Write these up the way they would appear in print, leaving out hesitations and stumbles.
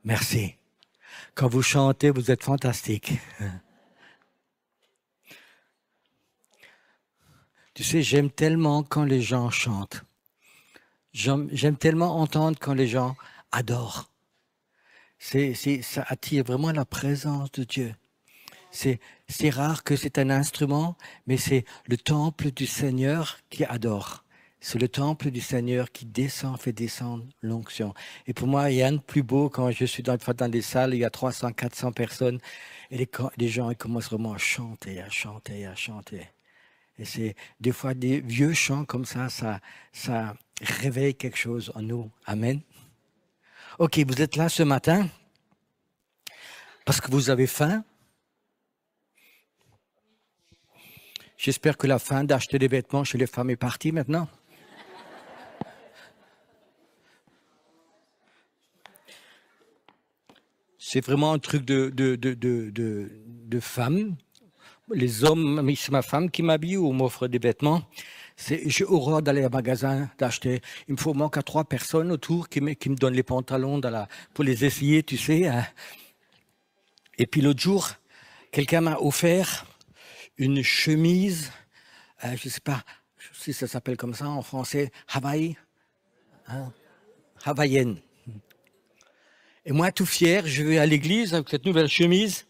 Merci. Quand vous chantez, vous êtes fantastique. Tu sais, j'aime tellement quand les gens chantent. J'aime tellement entendre quand les gens adorent. Ça attire vraiment la présence de Dieu. C'est rare que c'est un instrument, mais c'est le temple du Seigneur qui adore. C'est le temple du Seigneur qui fait descendre l'onction. Et pour moi, il y a rien de plus beau quand je suis dans des salles, il y a 300, 400 personnes, et les gens ils commencent vraiment à chanter, à chanter, à chanter. Et c'est des fois des vieux chants comme ça réveille quelque chose en nous. Amen. Ok, vous êtes là ce matin parce que vous avez faim. J'espère que la faim d'acheter des vêtements chez les femmes est partie maintenant. C'est vraiment un truc de femme. Les hommes, c'est ma femme qui m'habille ou m'offre des vêtements. J'ai horreur d'aller au magasin, d'acheter. Il me manque à 3 personnes autour qui me donnent les pantalons pour les essayer, tu sais. Et puis l'autre jour, quelqu'un m'a offert une chemise, je ne sais pas si ça s'appelle comme ça en français, Hawaï, hawaïenne. Et moi, tout fier, je vais à l'église avec cette nouvelle chemise.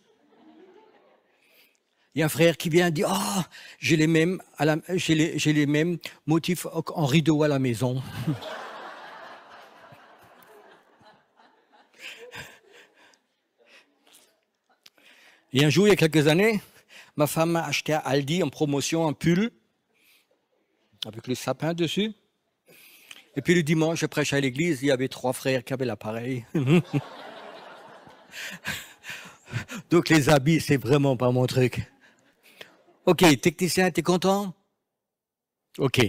Il y a un frère qui vient et dit « Oh, j'ai les mêmes motifs en rideau à la maison. » Et un jour, il y a quelques années, ma femme m'a acheté à Aldi en promotion un pull avec le sapin dessus. Et puis le dimanche, je prêche à l'église, il y avait 3 frères qui avaient l'appareil. Donc les habits, c'est vraiment pas mon truc. Ok, technicien, t'es content? Ok.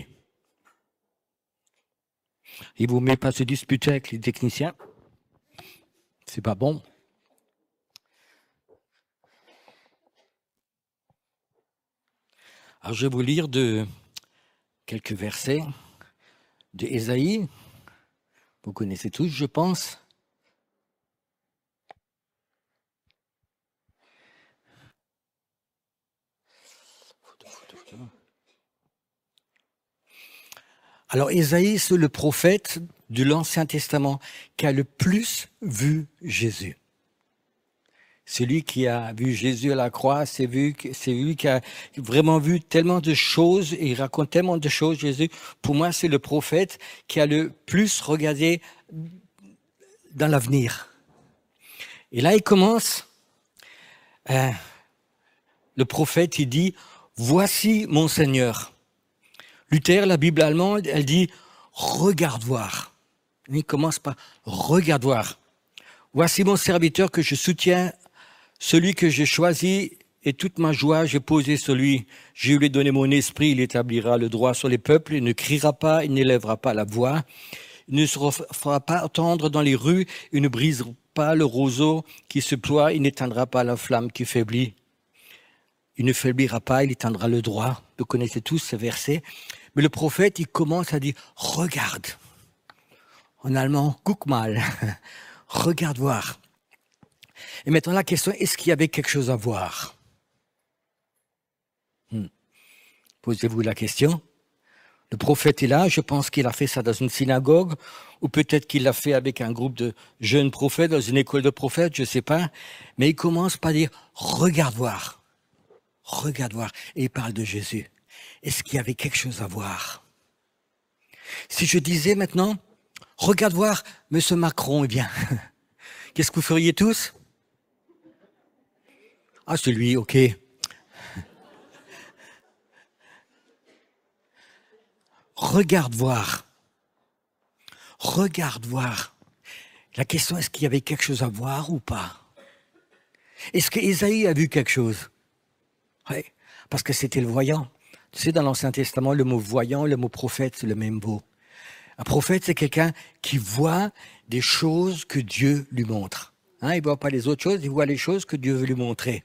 Il vous met pas se disputer avec les techniciens. C'est pas bon. Alors je vais vous lire quelques versets de Ésaïe. Vous connaissez tous, je pense. Alors Ésaïe, c'est le prophète de l'Ancien Testament qui a le plus vu Jésus. C'est lui qui a vu Jésus à la croix, c'est lui qui a vraiment vu tellement de choses, et il raconte tellement de choses, Jésus. Pour moi, c'est le prophète qui a le plus regardé dans l'avenir. Et là, il commence, le prophète, il dit, « Voici mon Seigneur ». Luther, la Bible allemande, elle dit « Regarde voir ». Il commence par « Regarde voir ». « Voici mon serviteur que je soutiens, celui que j'ai choisi, et toute ma joie j'ai posé sur lui. Je lui ai donné mon esprit, il établira le droit sur les peuples, il ne criera pas, il n'élèvera pas la voix, il ne se fera pas entendre dans les rues, il ne brisera pas le roseau qui se ploie, il n'éteindra pas la flamme qui faiblit. Il ne faiblira pas, il éteindra le droit. » Vous connaissez tous ces versets. Mais le prophète, il commence à dire « Regarde ». En allemand, « Guck mal ». Regarde voir. Et maintenant, la question, est-ce qu'il y avait quelque chose à voir? Posez-vous la question. Le prophète est là, je pense qu'il a fait ça dans une synagogue, ou peut-être qu'il l'a fait avec un groupe de jeunes prophètes dans une école de prophètes, je ne sais pas. Mais il commence par dire « Regarde voir ». Regarde voir. Et il parle de Jésus. Est-ce qu'il y avait quelque chose à voir? Si je disais maintenant « Regarde voir, Monsieur Macron, eh bien, qu'est-ce que vous feriez tous? » Ah, c'est lui, ok. Regarde voir. Regarde voir. La question, est-ce qu'il y avait quelque chose à voir ou pas? Est-ce qu'Ésaïe a vu quelque chose? Oui, parce que c'était le voyant. Tu sais, dans l'Ancien Testament, le mot voyant, le mot prophète, c'est le même mot. Un prophète, c'est quelqu'un qui voit des choses que Dieu lui montre. Il ne voit pas les autres choses, il voit les choses que Dieu veut lui montrer.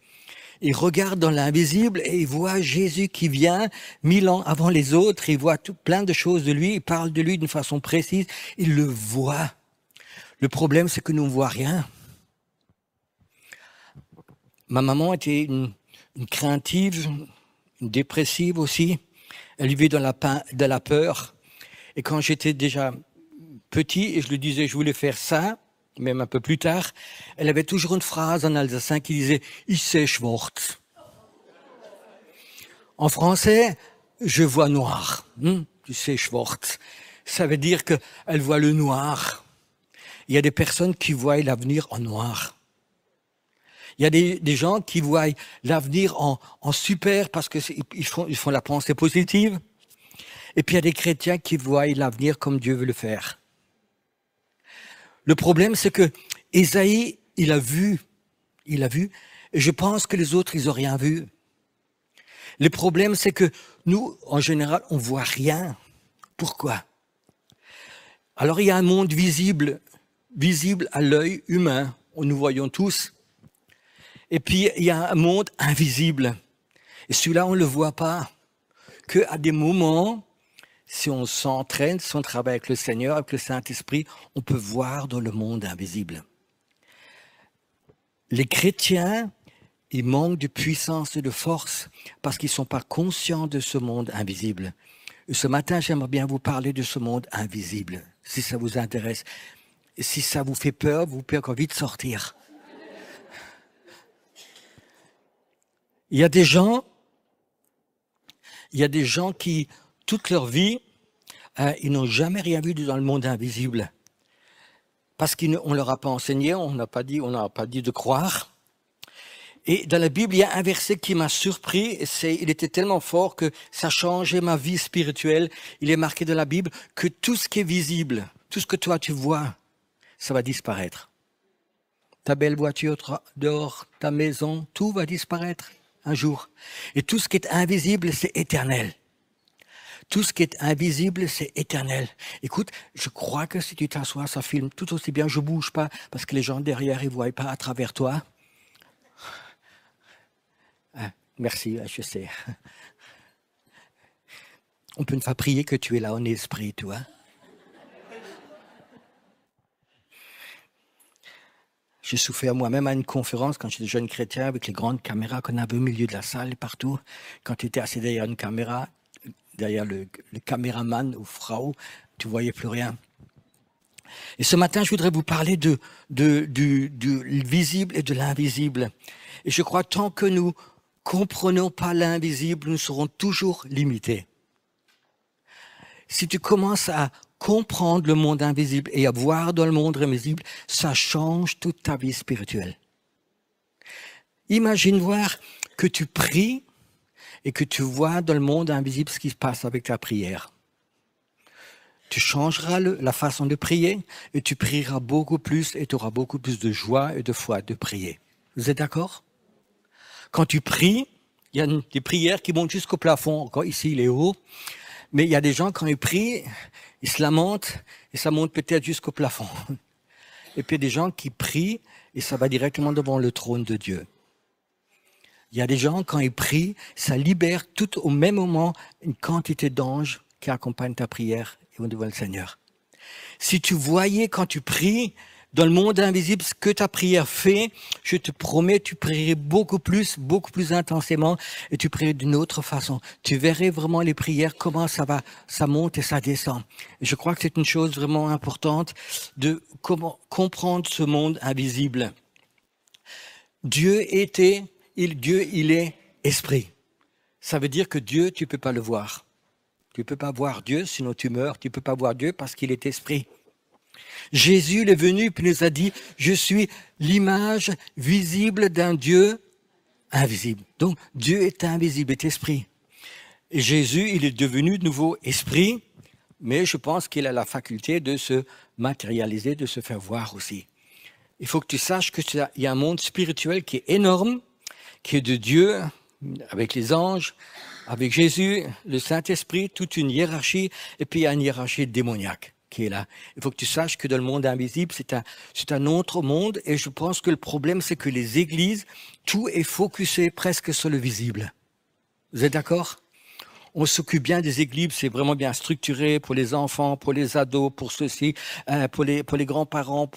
Il regarde dans l'invisible et il voit Jésus qui vient 1000 ans avant les autres. Il voit plein de choses de lui, il parle de lui d'une façon précise. Il le voit. Le problème, c'est que nous ne voyons rien. Ma maman était une craintive, une dépressive aussi. Elle vivait dans la peur. Et quand j'étais déjà petit et je lui disais je voulais faire ça, même un peu plus tard, elle avait toujours une phrase en alsacien qui disait « Ich sehe schwarz ». En français, je vois noir. Tu sais, schwarz. Ça veut dire qu'elle voit le noir. Il y a des personnes qui voient l'avenir en noir. Il y a des gens qui voient l'avenir en super parce qu'ils font la pensée positive. Et puis il y a des chrétiens qui voient l'avenir comme Dieu veut le faire. Le problème, c'est que Ésaïe, il a vu, et je pense que les autres, ils n'ont rien vu. Le problème, c'est que nous, en général, on ne voit rien. Pourquoi? Alors, il y a un monde visible à l'œil humain, nous voyons tous. Et puis, il y a un monde invisible. Et celui-là, on ne le voit pas. Qu'à des moments, si on s'entraîne, si on travaille avec le Seigneur, avec le Saint-Esprit, on peut voir dans le monde invisible. Les chrétiens, ils manquent de puissance et de force parce qu'ils ne sont pas conscients de ce monde invisible. Et ce matin, j'aimerais bien vous parler de ce monde invisible, si ça vous intéresse. Et si ça vous fait peur, vous pouvez encore vite sortir. Il y a des gens qui, toute leur vie, ils n'ont jamais rien vu dans le monde invisible. Parce qu'on ne leur a pas enseigné, on n'a pas dit de croire. Et dans la Bible, il y a un verset qui m'a surpris, il était tellement fort que ça a changé ma vie spirituelle. Il est marqué dans la Bible que tout ce qui est visible, tout ce que toi tu vois, ça va disparaître. Ta belle voiture dehors, ta maison, tout va disparaître un jour. Et tout ce qui est invisible, c'est éternel. Tout ce qui est invisible, c'est éternel. Écoute, je crois que si tu t'assois, ça filme tout aussi bien. Je ne bouge pas parce que les gens derrière, ils ne voient pas à travers toi. Merci, je sais. On peut ne pas prier que tu es là en esprit, toi. J'ai souffert moi-même à une conférence quand j'étais jeune chrétien avec les grandes caméras qu'on avait au milieu de la salle et partout. Quand tu étais assis derrière une caméra, derrière le caméraman ou Frau, tu ne voyais plus rien. Et ce matin, je voudrais vous parler du visible et de l'invisible. Et je crois que tant que nous comprenons pas l'invisible, nous serons toujours limités. Si tu commences à comprendre le monde invisible et à voir dans le monde invisible, ça change toute ta vie spirituelle. Imagine voir que tu pries et que tu vois dans le monde invisible ce qui se passe avec ta prière. Tu changeras la façon de prier et tu prieras beaucoup plus et tu auras beaucoup plus de joie et de foi de prier. Vous êtes d'accord? Quand tu pries, il y a des prières qui montent jusqu'au plafond. Encore ici, il est haut. Mais il y a des gens, quand ils prient, ils se lamentent et ça monte peut-être jusqu'au plafond. Et puis il y a des gens qui prient et ça va directement devant le trône de Dieu. Il y a des gens, quand ils prient, ça libère tout au même moment une quantité d'anges qui accompagnent ta prière et devant le Seigneur. Si tu voyais quand tu pries Dans le monde invisible, ce que ta prière fait, je te promets, tu prierais beaucoup plus intensément, et tu prierais d'une autre façon. Tu verrais vraiment les prières, comment ça monte et ça descend. Et je crois que c'est une chose vraiment importante de comment comprendre ce monde invisible. Dieu il est esprit. Ça veut dire que Dieu, tu peux pas le voir. Tu peux pas voir Dieu, sinon tu meurs. Tu peux pas voir Dieu parce qu'il est esprit. Jésus il est venu et nous a dit, je suis l'image visible d'un Dieu invisible. Donc Dieu est invisible, est esprit. Et Jésus, il est devenu de nouveau esprit, mais je pense qu'il a la faculté de se matérialiser, de se faire voir aussi. Il faut que tu saches qu'il y a un monde spirituel qui est énorme, qui est de Dieu, avec les anges, avec Jésus, le Saint-Esprit, toute une hiérarchie, et puis il y a une hiérarchie démoniaque qui est là. Il faut que tu saches que dans le monde invisible, c'est un autre monde, et je pense que le problème, c'est que les églises, tout est focusé presque sur le visible. Vous êtes d'accord ? On s'occupe bien des églises, c'est vraiment bien structuré pour les enfants, pour les ados, pour ceux-ci, pour les grands-parents,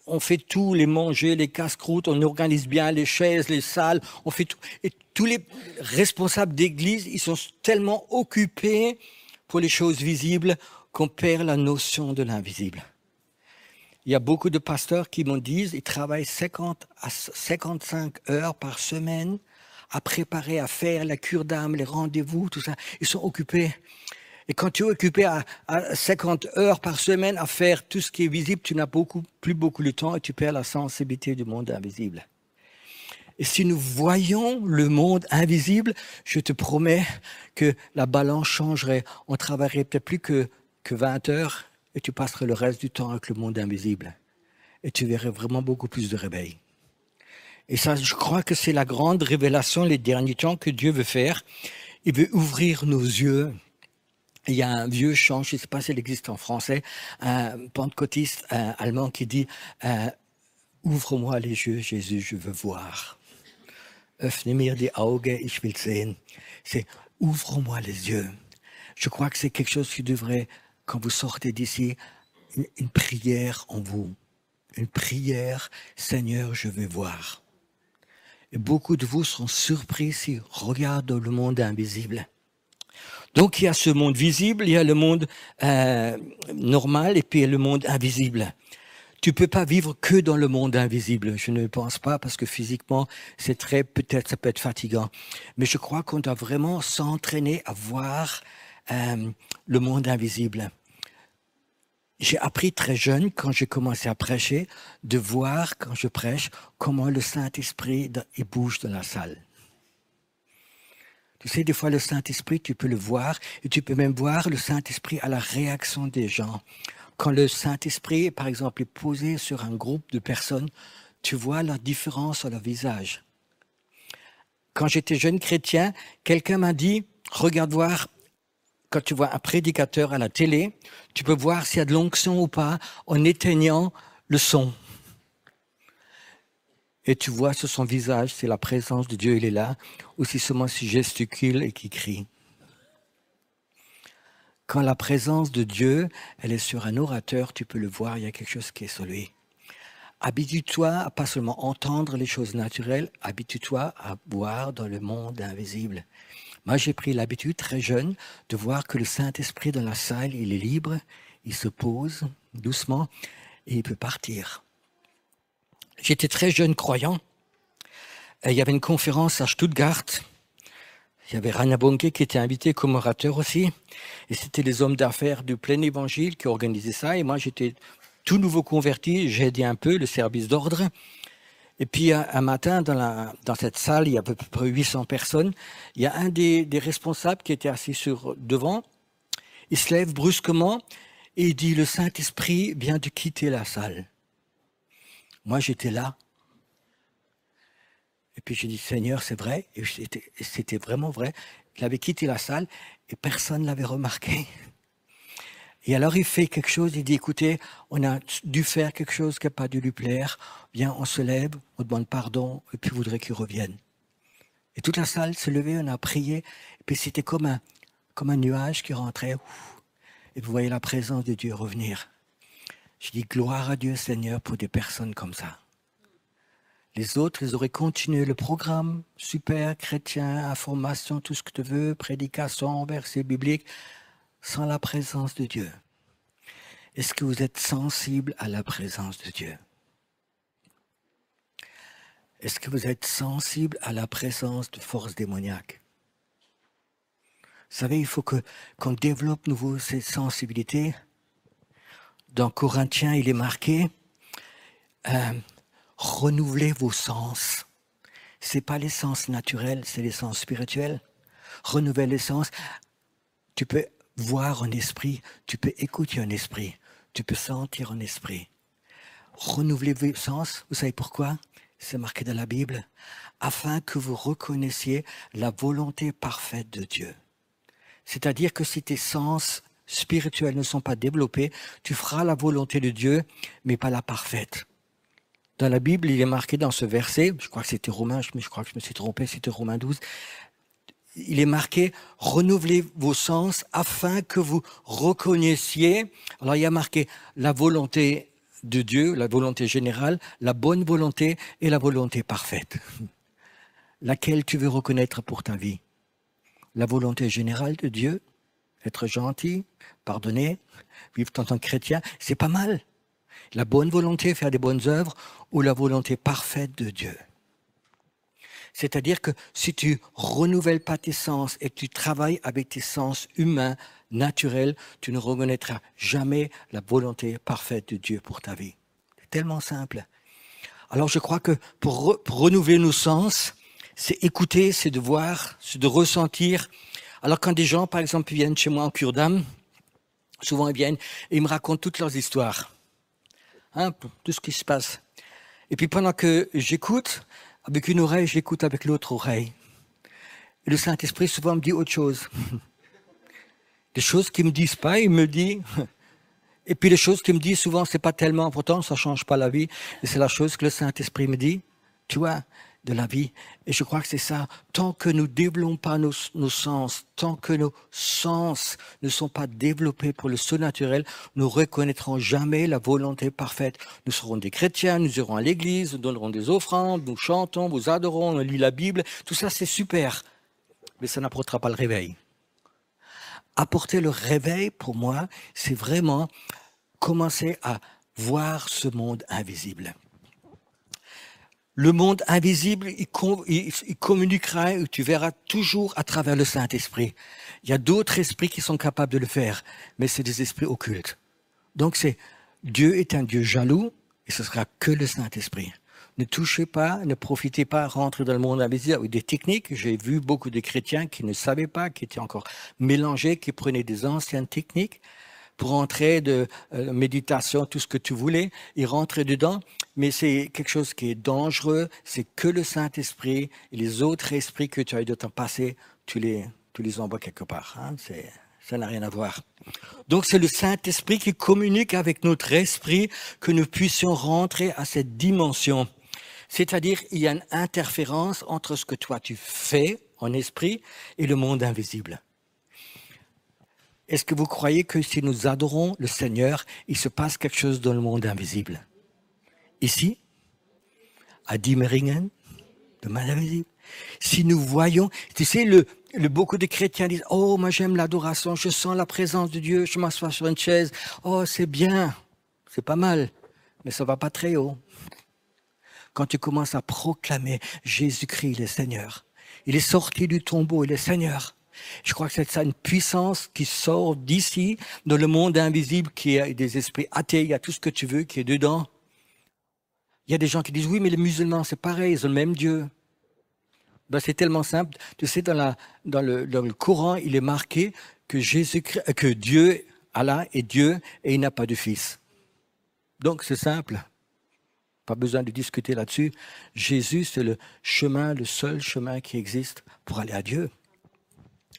on fait tout, les manger, les casse-croûtes, on organise bien les chaises, les salles, on fait tout. Et tous les responsables d'église, ils sont tellement occupés pour les choses visibles qu'on perd la notion de l'invisible. Il y a beaucoup de pasteurs qui m'en disent, ils travaillent 50 à 55 heures par semaine à préparer, à faire la cure d'âme, les rendez-vous, tout ça. Ils sont occupés. Et quand tu es occupé à 50 heures par semaine à faire tout ce qui est visible, tu n'as plus beaucoup de temps et tu perds la sensibilité du monde invisible. Et si nous voyons le monde invisible, je te promets que la balance changerait. On travaillerait peut-être plus que 20 heures et tu passerais le reste du temps avec le monde invisible. Et tu verrais vraiment beaucoup plus de réveil. Et ça, je crois que c'est la grande révélation les derniers temps que Dieu veut faire. Il veut ouvrir nos yeux. Il y a un vieux chant, je ne sais pas s'il existe en français, un pentecôtiste allemand qui dit « Ouvre-moi les yeux, Jésus, je veux voir. Öffne mir die Augen, ich will sehen. » C'est « Ouvre-moi les yeux ». Je crois que c'est quelque chose qui devrait, quand vous sortez d'ici, une prière en vous. Une prière « Seigneur, je veux voir ». Et beaucoup de vous seront surpris s'ils regardent le monde invisible. Donc, il y a ce monde visible, il y a le monde normal et puis il y a le monde invisible. Tu peux pas vivre que dans le monde invisible, je ne pense pas, parce que physiquement, peut-être ça peut être fatigant. Mais je crois qu'on doit vraiment s'entraîner à voir le monde invisible. J'ai appris très jeune, quand j'ai commencé à prêcher, de voir, quand je prêche, comment le Saint-Esprit il bouge dans la salle. Tu sais, des fois, le Saint-Esprit, tu peux le voir, et tu peux même voir le Saint-Esprit à la réaction des gens. Quand le Saint-Esprit, par exemple, est posé sur un groupe de personnes, tu vois la différence sur leur visage. Quand j'étais jeune chrétien, quelqu'un m'a dit, regarde voir, quand tu vois un prédicateur à la télé, tu peux voir s'il y a de l'onction ou pas en éteignant le son. Et tu vois sur son visage, c'est la présence de Dieu, il est là, ou si seulement s'il gesticule et qu'il crie. Quand la présence de Dieu, elle est sur un orateur, tu peux le voir, il y a quelque chose qui est sur lui. Habitue-toi à pas seulement entendre les choses naturelles, habitue-toi à voir dans le monde invisible. Moi, j'ai pris l'habitude très jeune de voir que le Saint-Esprit dans la salle, il est libre, il se pose doucement et il peut partir. J'étais très jeune croyant. Il y avait une conférence à Stuttgart. Il y avait Rainer Bonke qui était invité comme orateur aussi. Et c'était les hommes d'affaires du plein évangile qui organisaient ça. Et moi, j'étais tout nouveau converti. J'ai aidé un peu le service d'ordre. Et puis, un matin, dans cette salle, il y a à peu près 800 personnes. Il y a un des responsables qui était assis devant. Il se lève brusquement et il dit « Le Saint-Esprit vient de quitter la salle ». Moi, j'étais là. Et puis, j'ai dit, Seigneur, c'est vrai. Et c'était vraiment vrai. Il avait quitté la salle et personne ne l'avait remarqué. Et alors, il fait quelque chose. Il dit, écoutez, on a dû faire quelque chose qui n'a pas dû lui plaire. Viens, on se lève, on demande pardon et puis, il voudrait qu'il revienne. Et toute la salle se levait, on a prié. Et puis, c'était comme un nuage qui rentrait. Et vous voyez la présence de Dieu revenir. Je dis gloire à Dieu Seigneur pour des personnes comme ça. Les autres, ils auraient continué le programme, super, chrétien, information, tout ce que tu veux, prédication, versets bibliques, sans la présence de Dieu. Est-ce que vous êtes sensible à la présence de Dieu? Est-ce que vous êtes sensible à la présence de forces démoniaques? Vous savez, il faut qu'on développe nouveau ces sensibilités. Dans Corinthiens, il est marqué renouvelez vos sens. Ce n'est pas les sens naturels, c'est les sens spirituels. Renouveler les sens. Tu peux voir un esprit, tu peux écouter un esprit, tu peux sentir un esprit. Renouveler vos sens, vous savez pourquoi? C'est marqué dans la Bible. Afin que vous reconnaissiez la volonté parfaite de Dieu. C'est-à-dire que si tes sens spirituels ne sont pas développés, tu feras la volonté de Dieu, mais pas la parfaite. Dans la Bible, il est marqué dans ce verset, je crois que c'était Romains, je crois que je me suis trompé, c'était Romains 12, il est marqué « Renouvelez vos sens afin que vous reconnaissiez ». Alors il y a marqué la volonté de Dieu, la volonté générale, la bonne volonté et la volonté parfaite. Laquelle tu veux reconnaître pour ta vie? La volonté générale de Dieu, être gentil, pardonner, vivre en tant que chrétien, c'est pas mal. La bonne volonté, faire des bonnes œuvres, ou la volonté parfaite de Dieu. C'est-à-dire que si tu renouvelles pas tes sens et que tu travailles avec tes sens humains, naturels, tu ne reconnaîtras jamais la volonté parfaite de Dieu pour ta vie. C'est tellement simple. Alors je crois que pour renouveler nos sens, c'est écouter, c'est de voir, c'est de ressentir. Alors quand des gens, par exemple, viennent chez moi en cure d'âme, souvent ils viennent et ils me racontent toutes leurs histoires. Tout ce qui se passe. Et puis pendant que j'écoute, avec une oreille, j'écoute avec l'autre oreille. Et le Saint-Esprit souvent me dit autre chose. Des choses qu'il ne me disent pas, il me dit. Et puis les choses qu'il me dit souvent, c'est pas tellement important, ça ne change pas la vie. Et c'est la chose que le Saint-Esprit me dit, tu vois, de la vie. Et je crois que c'est ça. Tant que nous ne développons pas nos sens, tant que nos sens ne sont pas développés pour le surnaturel, nous ne reconnaîtrons jamais la volonté parfaite. Nous serons des chrétiens, nous irons à l'église, nous donnerons des offrandes, nous chantons, nous adorons, on lit la Bible. Tout ça, c'est super. Mais ça n'apportera pas le réveil. Apporter le réveil, pour moi, c'est vraiment commencer à voir ce monde invisible. Le monde invisible, il communiquera, et tu verras toujours à travers le Saint-Esprit. Il y a d'autres esprits qui sont capables de le faire, mais c'est des esprits occultes. Donc Dieu est un Dieu jaloux, et ce sera que le Saint-Esprit. Ne touchez pas, ne profitez pas, rentrez dans le monde invisible avec des techniques. J'ai vu beaucoup de chrétiens qui ne savaient pas, qui étaient encore mélangés, qui prenaient des anciennes techniques pour entrer de méditation, tout ce que tu voulais, y rentrer dedans. Mais c'est quelque chose qui est dangereux, c'est que le Saint-Esprit et les autres esprits que tu as eu de temps passé, tu les envoies quelque part. Ça n'a rien à voir. Donc c'est le Saint-Esprit qui communique avec notre esprit que nous puissions rentrer à cette dimension. C'est-à-dire, il y a une interférence entre ce que toi tu fais en esprit et le monde invisible. Est-ce que vous croyez que si nous adorons le Seigneur, il se passe quelque chose dans le monde invisible? Ici, à Diemeringen, le monde invisible. Si nous voyons, tu sais, beaucoup de chrétiens disent « Oh, moi j'aime l'adoration, je sens la présence de Dieu, je m'assois sur une chaise. Oh, c'est bien, c'est pas mal, mais ça va pas très haut. » Quand tu commences à proclamer Jésus-Christ, le Seigneur, il est sorti du tombeau, il est Seigneur. Je crois que c'est ça, une puissance qui sort d'ici, dans le monde invisible, qui a des esprits athées, il y a tout ce que tu veux qui est dedans. Il y a des gens qui disent, oui, mais les musulmans, c'est pareil, ils ont le même Dieu. Ben, c'est tellement simple. Tu sais, dans le Coran, il est marqué que Dieu, Allah est Dieu et il n'a pas de fils. Donc, c'est simple. Pas besoin de discuter là-dessus. Jésus, c'est le seul chemin qui existe pour aller à Dieu.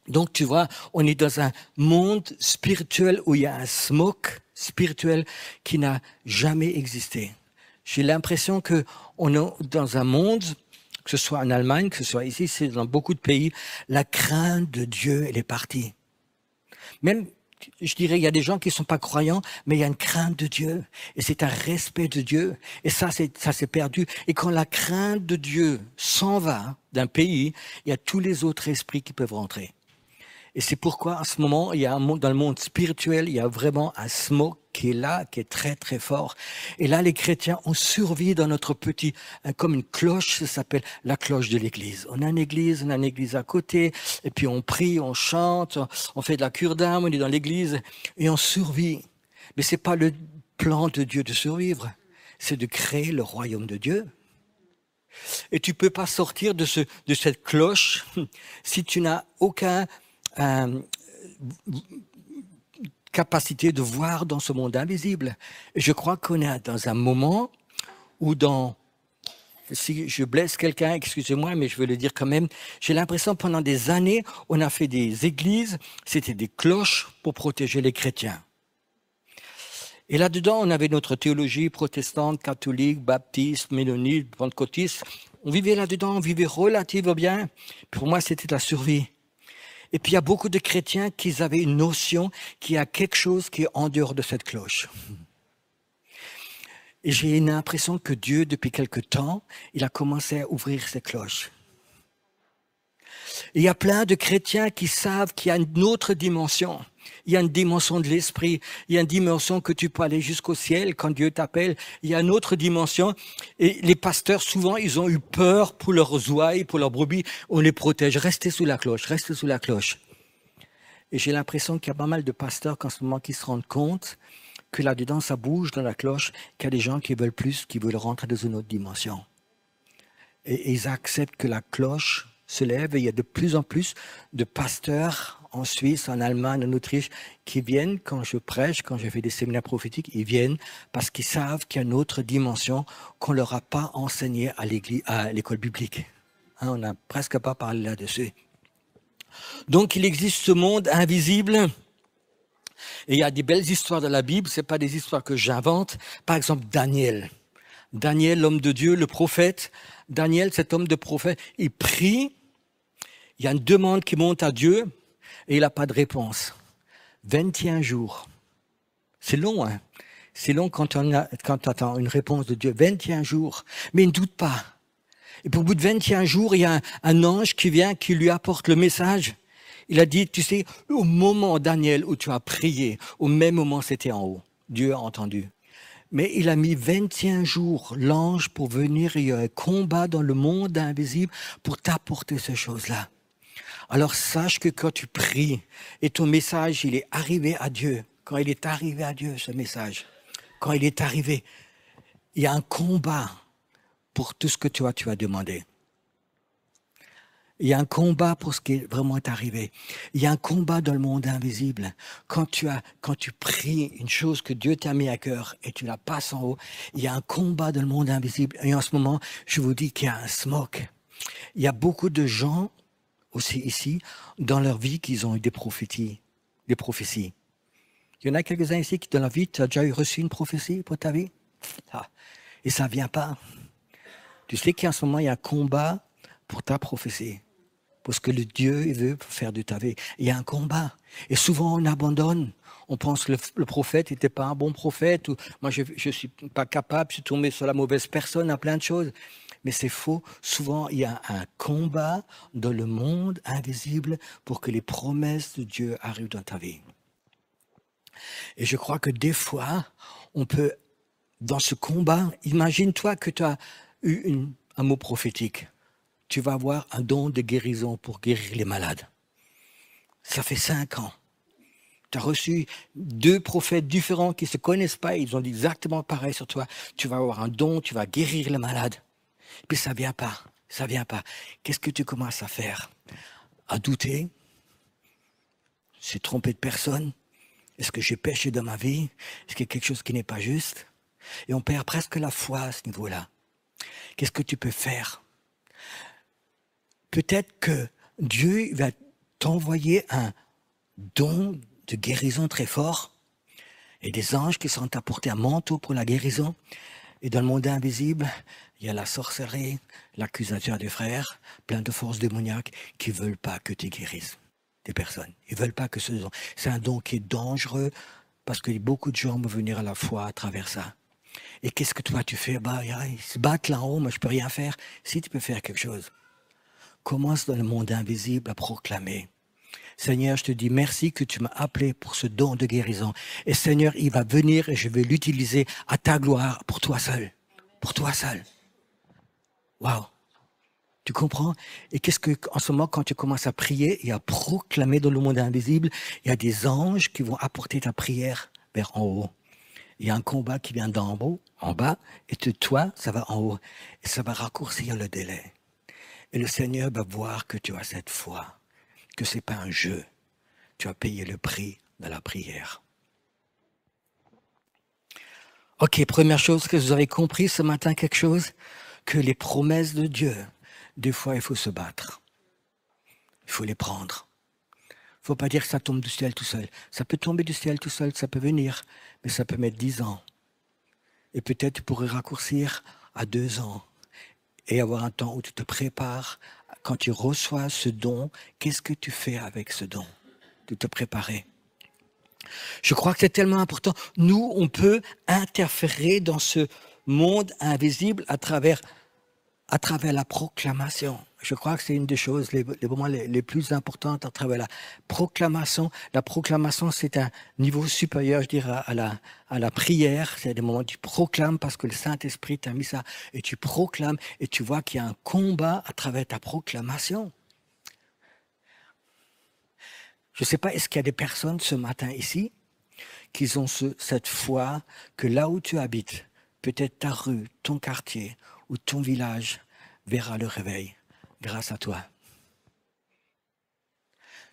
Donc, tu vois, on est dans un monde spirituel où il y a un smoke spirituel qui n'a jamais existé. J'ai l'impression qu'on est dans un monde, que ce soit en Allemagne, que ce soit ici, c'est dans beaucoup de pays, la crainte de Dieu, elle est partie. Même je dirais, il y a des gens qui ne sont pas croyants, mais il y a une crainte de Dieu. Et c'est un respect de Dieu. Et ça s'est perdu. Et quand la crainte de Dieu s'en va d'un pays, il y a tous les autres esprits qui peuvent rentrer. Et c'est pourquoi, en ce moment, il y a un monde, dans le monde spirituel, il y a vraiment un smoke qui est là, qui est très, très fort. Et là, les chrétiens ont survécu dans notre petit, comme une cloche, ça s'appelle la cloche de l'église. On a une église à côté, et puis on prie, on chante, on fait de la cure d'âme, on est dans l'église, et on survit. Mais c'est pas le plan de Dieu de survivre, c'est de créer le royaume de Dieu. Et tu peux pas sortir de cette cloche si tu n'as aucun capacité de voir dans ce monde invisible. Et je crois qu'on est dans un moment où si je blesse quelqu'un, excusez-moi, mais je veux le dire quand même, j'ai l'impression que pendant des années, on a fait des églises, c'était des cloches pour protéger les chrétiens. Et là-dedans, on avait notre théologie protestante, catholique, baptiste, mennonite, pentecôtiste. On vivait là-dedans, on vivait relativement bien. Pour moi, c'était la survie. Et puis il y a beaucoup de chrétiens qui avaient une notion qu'il y a quelque chose qui est en dehors de cette cloche. Et j'ai l'impression que Dieu, depuis quelque temps, il a commencé à ouvrir ces cloches. Et il y a plein de chrétiens qui savent qu'il y a une autre dimension. Il y a une dimension de l'esprit. Il y a une dimension que tu peux aller jusqu'au ciel quand Dieu t'appelle. Il y a une autre dimension. Et les pasteurs, souvent, ils ont eu peur pour leurs ouailles, pour leurs brebis. On les protège. Restez sous la cloche, restez sous la cloche. Et j'ai l'impression qu'il y a pas mal de pasteurs en ce moment qui se rendent compte que là-dedans, ça bouge dans la cloche, qu'il y a des gens qui veulent plus, qui veulent rentrer dans une autre dimension. Et ils acceptent que la cloche se lève et il y a de plus en plus de pasteurs en Suisse, en Allemagne, en Autriche qui viennent quand je prêche, quand je fais des séminaires prophétiques, ils viennent parce qu'ils savent qu'il y a une autre dimension qu'on leur a pas enseignée à l'école biblique. Hein, on n'a presque pas parlé là-dessus. Donc il existe ce monde invisible et il y a des belles histoires de la Bible, c'est pas des histoires que j'invente. Par exemple Daniel. Daniel, l'homme de Dieu, le prophète. Daniel, cet homme de prophète, il prie, il y a une demande qui monte à Dieu et il n'a pas de réponse. 21 jours. C'est long, hein? C'est long quand tu attends une réponse de Dieu. 21 jours. Mais il ne doute pas. Et puis, au bout de 21 jours, il y a un ange qui vient, qui lui apporte le message. Il a dit, tu sais, au moment, Daniel, où tu as prié, au même moment, c'était en haut. Dieu a entendu. Mais il a mis 21 jours, l'ange, pour venir. Il y a un combat dans le monde invisible pour t'apporter ces choses-là. Alors sache que quand tu pries et ton message, il est arrivé à Dieu, quand il est arrivé à Dieu, ce message, quand il est arrivé, il y a un combat pour tout ce que tu as demandé. Il y a un combat pour ce qui est vraiment arrivé. Il y a un combat dans le monde invisible. Quand tu pries une chose que Dieu t'a mis à cœur et tu la passes en haut, il y a un combat dans le monde invisible. Et en ce moment, je vous dis qu'il y a un smoke. Il y a beaucoup de gens aussi ici, dans leur vie, qui ont eu des prophéties. Il y en a quelques-uns ici qui, dans leur vie, tu as déjà reçu une prophétie pour ta vie. Et ça ne vient pas. Tu sais qu'en ce moment, il y a un combat pour ta prophétie. Pour ce que le Dieu veut faire de ta vie. Il y a un combat. Et souvent, on abandonne. On pense que le prophète n'était pas un bon prophète. Ou moi, je ne suis pas capable, je suis tombé sur la mauvaise personne, à plein de choses. Mais c'est faux. Souvent, il y a un combat dans le monde invisible pour que les promesses de Dieu arrivent dans ta vie. Et je crois que des fois, on peut, dans ce combat, imagine-toi que tu as eu un mot prophétique. Tu vas avoir un don de guérison pour guérir les malades. Ça fait 5 ans. Tu as reçu 2 prophètes différents qui ne se connaissent pas, ils ont dit exactement pareil sur toi. Tu vas avoir un don, tu vas guérir les malades. Puis ça vient pas. Qu'est-ce que tu commences à faire? À douter? J'ai trompé de personne? Est-ce que j'ai péché dans ma vie? Est-ce qu'il y a quelque chose qui n'est pas juste? Et on perd presque la foi à ce niveau-là. Qu'est-ce que tu peux faire? Peut-être que Dieu va t'envoyer un don de guérison très fort et des anges qui seront apportés un manteau pour la guérison. Et dans le monde invisible, il y a la sorcellerie, l'accusateur des frères, plein de forces démoniaques qui ne veulent pas que tu guérisses. des personnes. Ils ne veulent pas que ce don. C'est un don qui est dangereux parce que beaucoup de gens vont venir à la foi à travers ça. Et qu'est-ce que toi tu fais? Bah, ils se battent là en haut, moi je ne peux rien faire. Si tu peux faire quelque chose, commence dans le monde invisible à proclamer. Seigneur, je te dis merci que tu m'as appelé pour ce don de guérison. Et Seigneur, il va venir et je vais l'utiliser à ta gloire pour toi seul. Pour toi seul. Waouh! Tu comprends? Et qu'est-ce que, en ce moment, quand tu commences à prier et à proclamer dans le monde invisible, il y a des anges qui vont apporter ta prière vers en haut. Il y a un combat qui vient d'en haut, en bas, et toi, ça va en haut. Et ça va raccourcir le délai. Et le Seigneur va voir que tu as cette foi, que ce n'est pas un jeu. Tu as payé le prix de la prière. Ok, première chose que vous avez compris ce matin, quelque chose, que les promesses de Dieu, des fois, il faut se battre. Il faut les prendre. Il ne faut pas dire que ça tombe du ciel tout seul. Ça peut tomber du ciel tout seul, ça peut venir, mais ça peut mettre 10 ans. Et peut-être tu pourrais raccourcir à 2 ans et avoir un temps où tu te prépares. Quand tu reçois ce don, qu'est-ce que tu fais avec ce don? De te préparer. Je crois que c'est tellement important. Nous, on peut interférer dans ce monde invisible à travers la proclamation. Je crois que c'est une des choses les plus importantes à travers la proclamation. La proclamation, c'est un niveau supérieur, je dirais, à la prière. C'est des moments où tu proclames parce que le Saint-Esprit t'a mis ça. Et tu proclames et tu vois qu'il y a un combat à travers ta proclamation. Je ne sais pas, est-ce qu'il y a des personnes ce matin ici qui ont cette foi que là où tu habites, peut-être ta rue, ton quartier ou ton village verra le réveil grâce à toi.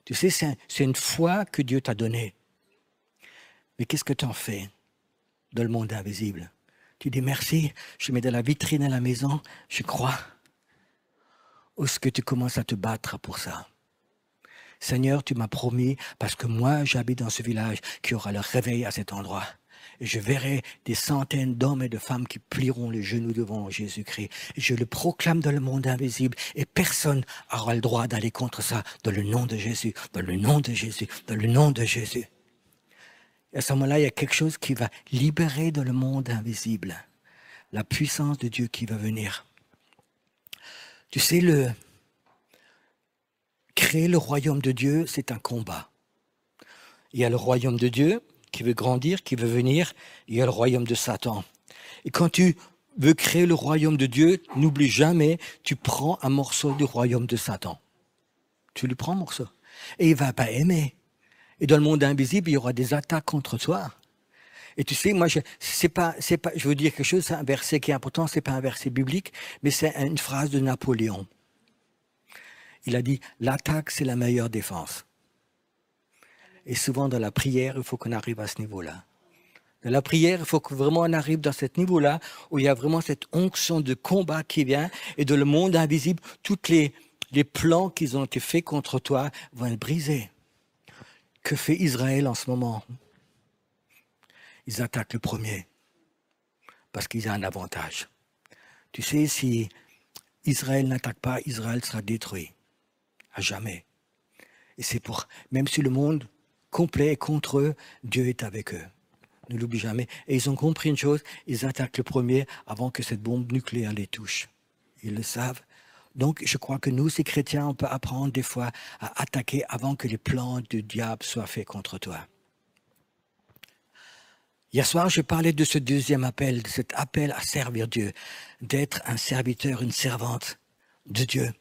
Tu sais, c'est une foi que Dieu t'a donnée. Mais qu'est-ce que tu en fais dans le monde invisible? Tu dis merci, je mets dans la vitrine à la maison, je crois. Ou est-ce que tu commences à te battre pour ça? Seigneur, tu m'as promis, parce que moi j'habite dans ce village, qu'il y aura le réveil à cet endroit. Et je verrai des centaines d'hommes et de femmes qui plieront les genoux devant Jésus-Christ. Et je le proclame dans le monde invisible. Et personne n'aura le droit d'aller contre ça. Dans le nom de Jésus, dans le nom de Jésus, dans le nom de Jésus. Et à ce moment-là, il y a quelque chose qui va libérer dans le monde invisible. La puissance de Dieu qui va venir. Tu sais, créer le royaume de Dieu, c'est un combat. Il y a le royaume de Dieu qui veut grandir, qui veut venir. Il y a le royaume de Satan. Et quand tu veux créer le royaume de Dieu, n'oublie jamais, tu prends un morceau du royaume de Satan. Tu lui prends un morceau. Et il ne va pas aimer. Et dans le monde invisible, il y aura des attaques contre toi. Et tu sais, moi, je veux dire quelque chose, c'est un verset qui est important, ce n'est pas un verset biblique, mais c'est une phrase de Napoléon. Il a dit, l'attaque, c'est la meilleure défense. Et souvent, dans la prière, il faut qu'on arrive à ce niveau-là. Dans la prière, il faut que vraiment on arrive dans ce niveau-là, où il y a vraiment cette onction de combat qui vient, et dans le monde invisible, tous les plans qui ont été faits contre toi vont être brisés. Que fait Israël en ce moment? Ils attaquent le premier, parce qu'ils ont un avantage. Tu sais, si Israël n'attaque pas, Israël sera détruit. À jamais. Et c'est pour, même si le monde complet est contre eux, Dieu est avec eux. Ne l'oublie jamais. Et ils ont compris une chose, ils attaquent le premier avant que cette bombe nucléaire les touche. Ils le savent. Donc, je crois que nous, ces chrétiens, on peut apprendre des fois à attaquer avant que les plans du diable soient faits contre toi. Hier soir, je parlais de ce deuxième appel, de cet appel à servir Dieu, d'être un serviteur, une servante de Dieu.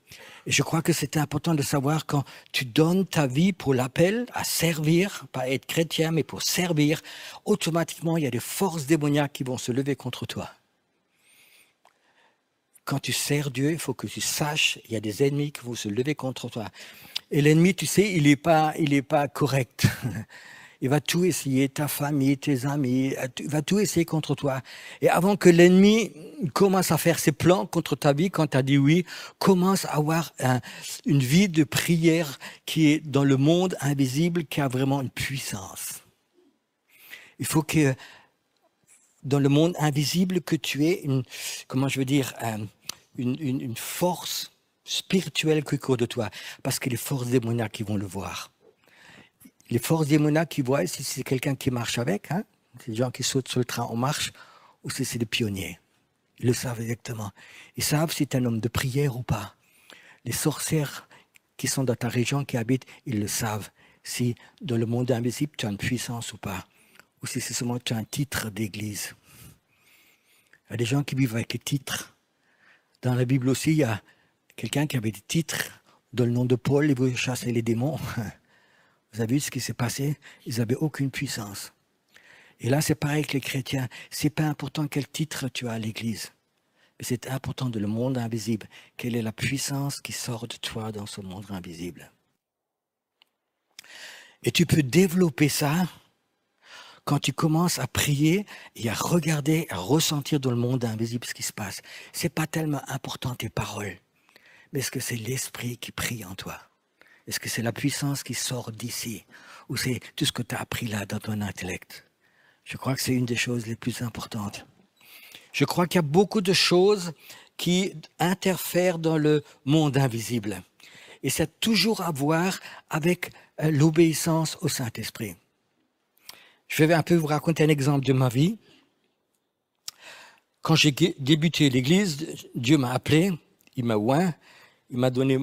Et je crois que c'est important de savoir quand tu donnes ta vie pour l'appel à servir, pas être chrétien, mais pour servir, automatiquement, il y a des forces démoniaques qui vont se lever contre toi. Quand tu sers Dieu, il faut que tu saches, il y a des ennemis qui vont se lever contre toi. Et l'ennemi, tu sais, il est pas correct. Il va tout essayer, ta famille, tes amis, il va tout essayer contre toi. Et avant que l'ennemi commence à faire ses plans contre ta vie, quand tu as dit oui, commence à avoir une vie de prière qui est dans le monde invisible, qui a vraiment une puissance. Il faut que dans le monde invisible, que tu aies une force spirituelle qui court de toi, parce que les forces démoniaques qui vont le voir. Les forces démoniaques, ils voient si c'est quelqu'un qui marche avec, hein, c'est des gens qui sautent sur le train en marche, ou si c'est des pionniers. Ils le savent exactement. Ils savent si tu es un homme de prière ou pas. Les sorcières qui sont dans ta région, qui habitent, ils le savent. Si dans le monde invisible, tu as une puissance ou pas. Ou si c'est seulement tu as un titre d'église. Il y a des gens qui vivent avec les titres. Dans la Bible aussi, il y a quelqu'un qui avait des titres. Dans le nom de Paul, il voulait chasser les démons. Vous avez vu ce qui s'est passé? Ils n'avaient aucune puissance. Et là, c'est pareil que les chrétiens. Ce n'est pas important quel titre tu as à l'église. Mais c'est important de le monde invisible. Quelle est la puissance qui sort de toi dans ce monde invisible? Et tu peux développer ça quand tu commences à prier et à regarder, à ressentir dans le monde invisible ce qui se passe. Ce n'est pas tellement important tes paroles, mais est-ce que c'est l'esprit qui prie en toi? Est-ce que c'est la puissance qui sort d'ici? Ou c'est tout ce que tu as appris là dans ton intellect? Je crois que c'est une des choses les plus importantes. Je crois qu'il y a beaucoup de choses qui interfèrent dans le monde invisible. Et c'est toujours à voir avec l'obéissance au Saint-Esprit. Je vais un peu vous raconter un exemple de ma vie. Quand j'ai débuté l'Église, Dieu m'a appelé, il m'a oint, il m'a donné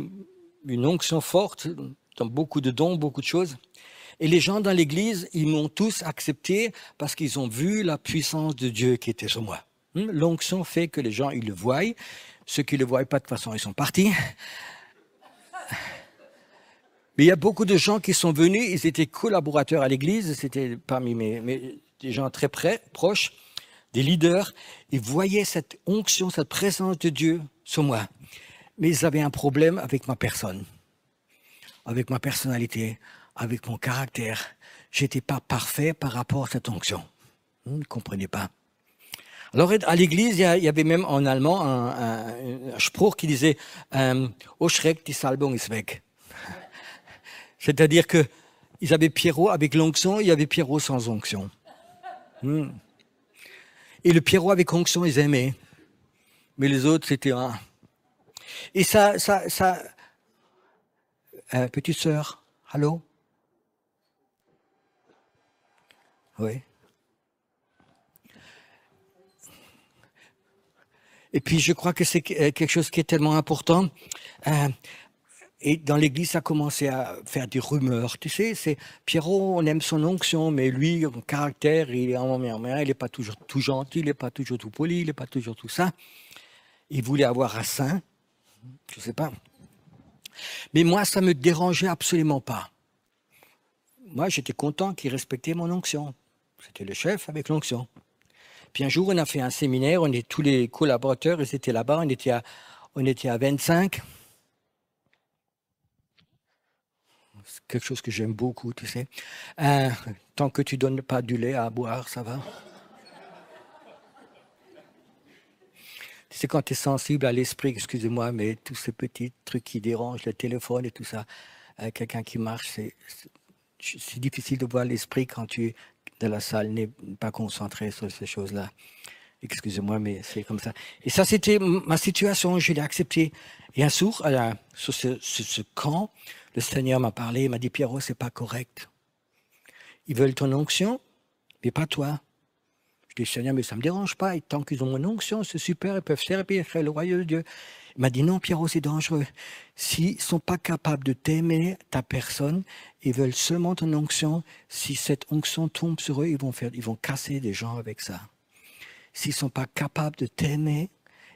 une onction forte dans beaucoup de dons, beaucoup de choses. Et les gens dans l'Église, ils m'ont tous accepté parce qu'ils ont vu la puissance de Dieu qui était sur moi. L'onction fait que les gens, ils le voient. Ceux qui ne le voient pas, de toute façon, ils sont partis. Mais il y a beaucoup de gens qui sont venus, ils étaient collaborateurs à l'église, c'était parmi des gens très proches, des leaders. Ils voyaient cette onction, cette présence de Dieu sur moi. Mais ils avaient un problème avec ma personne, avec ma personnalité, avec mon caractère. Je n'étais pas parfait par rapport à cette onction. Vous ne comprenez pas. Alors à l'église, il y avait même en allemand un Spruch qui disait « O Schreck, die Salbung ist weg ». C'est-à-dire qu'ils avaient Pierrot avec l'onction, il y avait Pierrot sans onction. Et le Pierrot avec onction, ils aimaient. Mais les autres, c'était un. Et ça petite sœur, allô? Oui. Et puis, je crois que c'est quelque chose qui est tellement important. Et dans l'église, ça a commencé à faire des rumeurs. Tu sais, c'est Pierrot, on aime son onction, mais lui, son caractère, il n'est pas toujours tout gentil, il n'est pas toujours tout poli, il n'est pas toujours tout ça. Il voulait avoir un saint, je ne sais pas. Mais moi, ça ne me dérangeait absolument pas. Moi, j'étais content qu'il respectait mon onction. C'était le chef avec l'onction. Puis un jour, on a fait un séminaire, on est tous les collaborateurs, ils étaient là-bas, on était à 25. C'est quelque chose que j'aime beaucoup, tu sais. Tant que tu ne donnes pas du lait à boire, ça va. Tu sais, quand tu es sensible à l'esprit, excusez-moi, mais tous ces petits trucs qui dérangent, le téléphone et tout ça, quelqu'un qui marche, c'est difficile de voir l'esprit quand tu es dans la salle, n'est pas concentré sur ces choses-là. Excusez-moi, mais c'est comme ça. Et ça, c'était ma situation, je l'ai acceptée. Et un jour, sur ce camp, le Seigneur m'a parlé, il m'a dit, Pierrot, c'est pas correct. Ils veulent ton onction, mais pas toi. Je dis, Seigneur, mais ça ne me dérange pas. Et tant qu'ils ont mon onction, c'est super, ils peuvent servir le royaume de Dieu. Il m'a dit, non, Pierrot, c'est dangereux. S'ils ne sont pas capables de t'aimer, ta personne, ils veulent seulement ton onction. Si cette onction tombe sur eux, ils vont casser des gens avec ça. S'ils ne sont pas capables de t'aimer,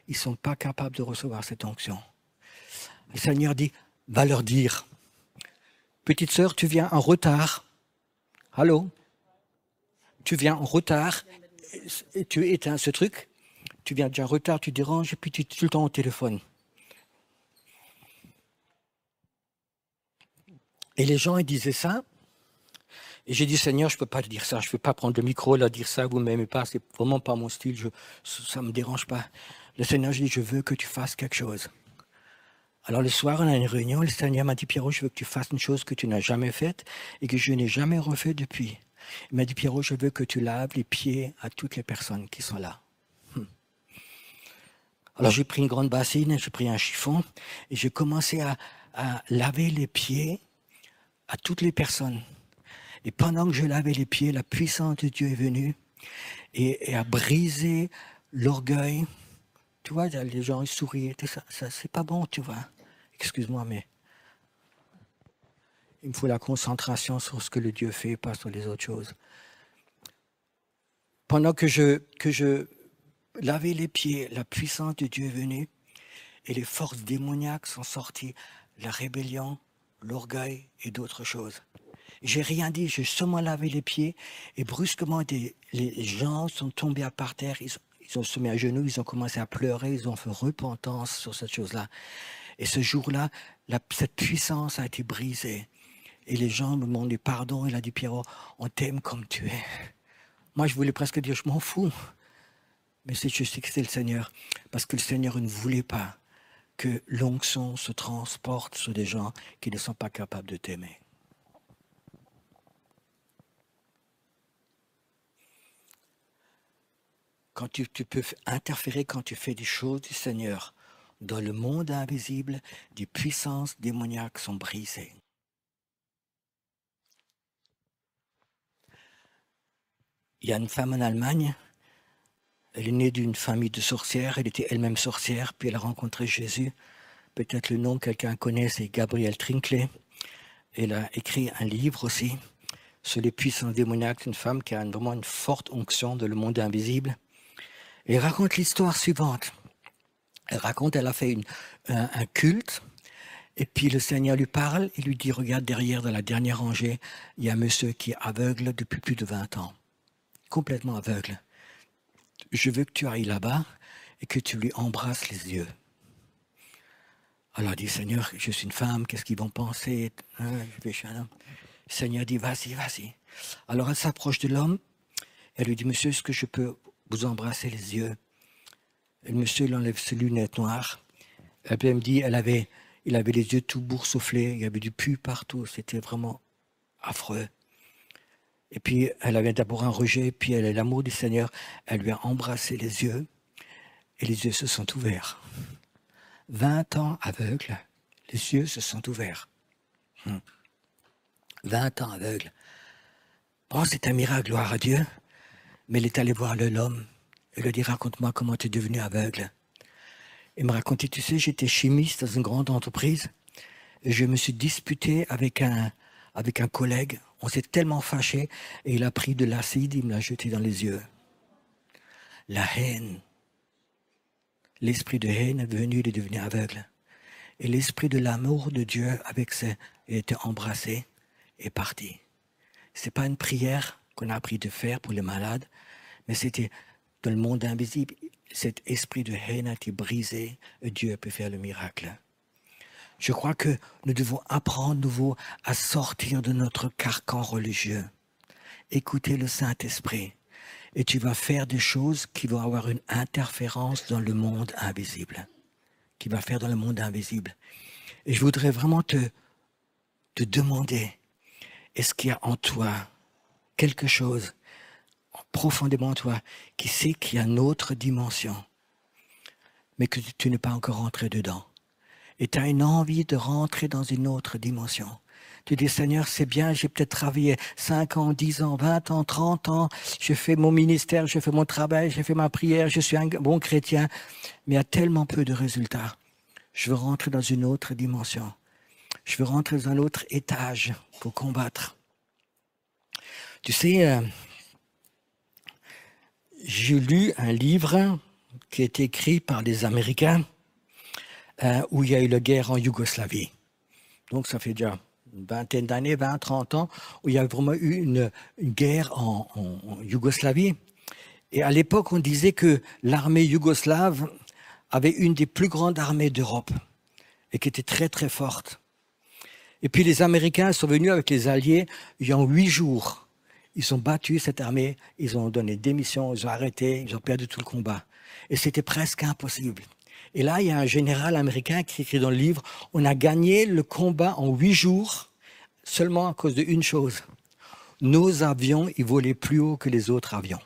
ils ne sont pas capables de recevoir cette onction. Le Seigneur dit, va leur dire, petite sœur, tu viens en retard. Allô? Tu viens en retard, et tu éteins ce truc, tu viens déjà en retard, tu déranges, et puis tu es tout le temps au téléphone. Et les gens, ils disaient ça. Et j'ai dit, Seigneur, je ne peux pas dire ça, je ne peux pas prendre le micro, là, dire ça, vous ne m'aimez pas, c'est vraiment pas mon style, ça ne me dérange pas. Le Seigneur, je dis, je veux que tu fasses quelque chose. Alors le soir, on a une réunion, le Seigneur m'a dit, Pierrot, je veux que tu fasses une chose que tu n'as jamais faite et que je n'ai jamais refait depuis. Il m'a dit, Pierrot, je veux que tu laves les pieds à toutes les personnes qui sont là. Alors j'ai pris une grande bassine, j'ai pris un chiffon et j'ai commencé à laver les pieds à toutes les personnes. Et pendant que je lavais les pieds, la puissance de Dieu est venue et a brisé l'orgueil. Tu vois, les gens ils sourient, tout ça, c'est pas bon, tu vois. Excuse-moi, mais il me faut la concentration sur ce que le Dieu fait, pas sur les autres choses. Pendant que je lavais les pieds, la puissance de Dieu est venue et les forces démoniaques sont sorties, la rébellion, l'orgueil et d'autres choses. J'ai rien dit, j'ai seulement lavé les pieds et brusquement les gens sont tombés à par terre, ils ont se mis à genoux, ils ont commencé à pleurer, ils ont fait repentance sur cette chose-là. Et ce jour-là, cette puissance a été brisée. Et les gens me demandaient pardon. Il a dit, Pierrot, on t'aime comme tu es. Moi, je voulais presque dire, je m'en fous. Mais je sais que c'est le Seigneur. Parce que le Seigneur ne voulait pas que l'onction se transporte sur des gens qui ne sont pas capables de t'aimer. Quand tu peux interférer quand tu fais des choses du Seigneur, dans le monde invisible, des puissances démoniaques sont brisées. Il y a une femme en Allemagne, elle est née d'une famille de sorcières, elle était elle-même sorcière, puis elle a rencontré Jésus. Peut-être le nom que quelqu'un connaît, c'est Gabrielle Trinkley. Elle a écrit un livre aussi sur les puissances démoniaques, une femme qui a vraiment une forte onction dans le monde invisible. Et elle raconte l'histoire suivante. Elle a fait un culte, et puis le Seigneur lui parle, il lui dit, regarde derrière, dans la dernière rangée, il y a un monsieur qui est aveugle depuis plus de 20 ans, complètement aveugle. Je veux que tu ailles là-bas et que tu lui embrasses les yeux. Alors elle dit, Seigneur, je suis une femme, qu'est-ce qu'ils vont penser? Je suis un homme. Le Seigneur dit, vas-y, vas-y. Alors elle s'approche de l'homme, elle lui dit, monsieur, est-ce que je peux vous embrasser les yeux? Et le monsieur il enlève ses lunettes noires. Et puis elle me dit, il avait les yeux tout boursouflés, il y avait du pu partout, c'était vraiment affreux. Et puis elle avait d'abord un rejet, puis elle a l'amour du Seigneur, elle lui a embrassé les yeux, et les yeux se sont ouverts. 20 ans aveugle, les yeux se sont ouverts. 20 ans aveugle. Bon, c'est un miracle, gloire à Dieu. Mais elle est allée voir l'homme. Elle lui a dit, raconte-moi comment tu es devenu aveugle. Il me racontait, tu sais, j'étais chimiste dans une grande entreprise. Et je me suis disputé avec un collègue. On s'est tellement fâché. Et il a pris de l'acide, il me l'a jeté dans les yeux. La haine. L'esprit de haine est venu, il est devenu aveugle. Et l'esprit de l'amour de Dieu il était embrassé et parti. Ce n'est pas une prière qu'on a appris de faire pour les malades, mais c'était dans le monde invisible. Cet esprit de haine a été brisé et Dieu peut faire le miracle. Je crois que nous devons apprendre de nouveau à sortir de notre carcan religieux. Écoutez le Saint-Esprit et tu vas faire des choses qui vont avoir une interférence dans le monde invisible. Qui va faire dans le monde invisible. Et je voudrais vraiment te demander, est-ce qu'il y a en toi quelque chose, profondément en toi, qui sait qu'il y a une autre dimension, mais que tu n'es pas encore rentré dedans. Et tu as une envie de rentrer dans une autre dimension. Tu dis, Seigneur, c'est bien, j'ai peut-être travaillé 5 ans, 10 ans, 20 ans, 30 ans, je fais mon ministère, je fais mon travail, je fais ma prière, je suis un bon chrétien, mais il y a tellement peu de résultats. Je veux rentrer dans une autre dimension. Je veux rentrer dans un autre étage pour combattre. Tu sais, j'ai lu un livre qui a été écrit par des Américains où il y a eu la guerre en Yougoslavie. Donc ça fait déjà une vingtaine d'années, 20, 30 ans, où il y a vraiment eu une guerre en Yougoslavie. Et à l'époque, on disait que l'armée yougoslave avait une des plus grandes armées d'Europe et qui était très très forte. Et puis les Américains sont venus avec les Alliés il y a 8 jours. Ils ont battu cette armée, ils ont donné démission, ils ont arrêté, ils ont perdu tout le combat. Et c'était presque impossible. Et là, il y a un général américain qui écrit dans le livre, on a gagné le combat en 8 jours seulement à cause d'une chose. Nos avions, ils volaient plus haut que les autres avions.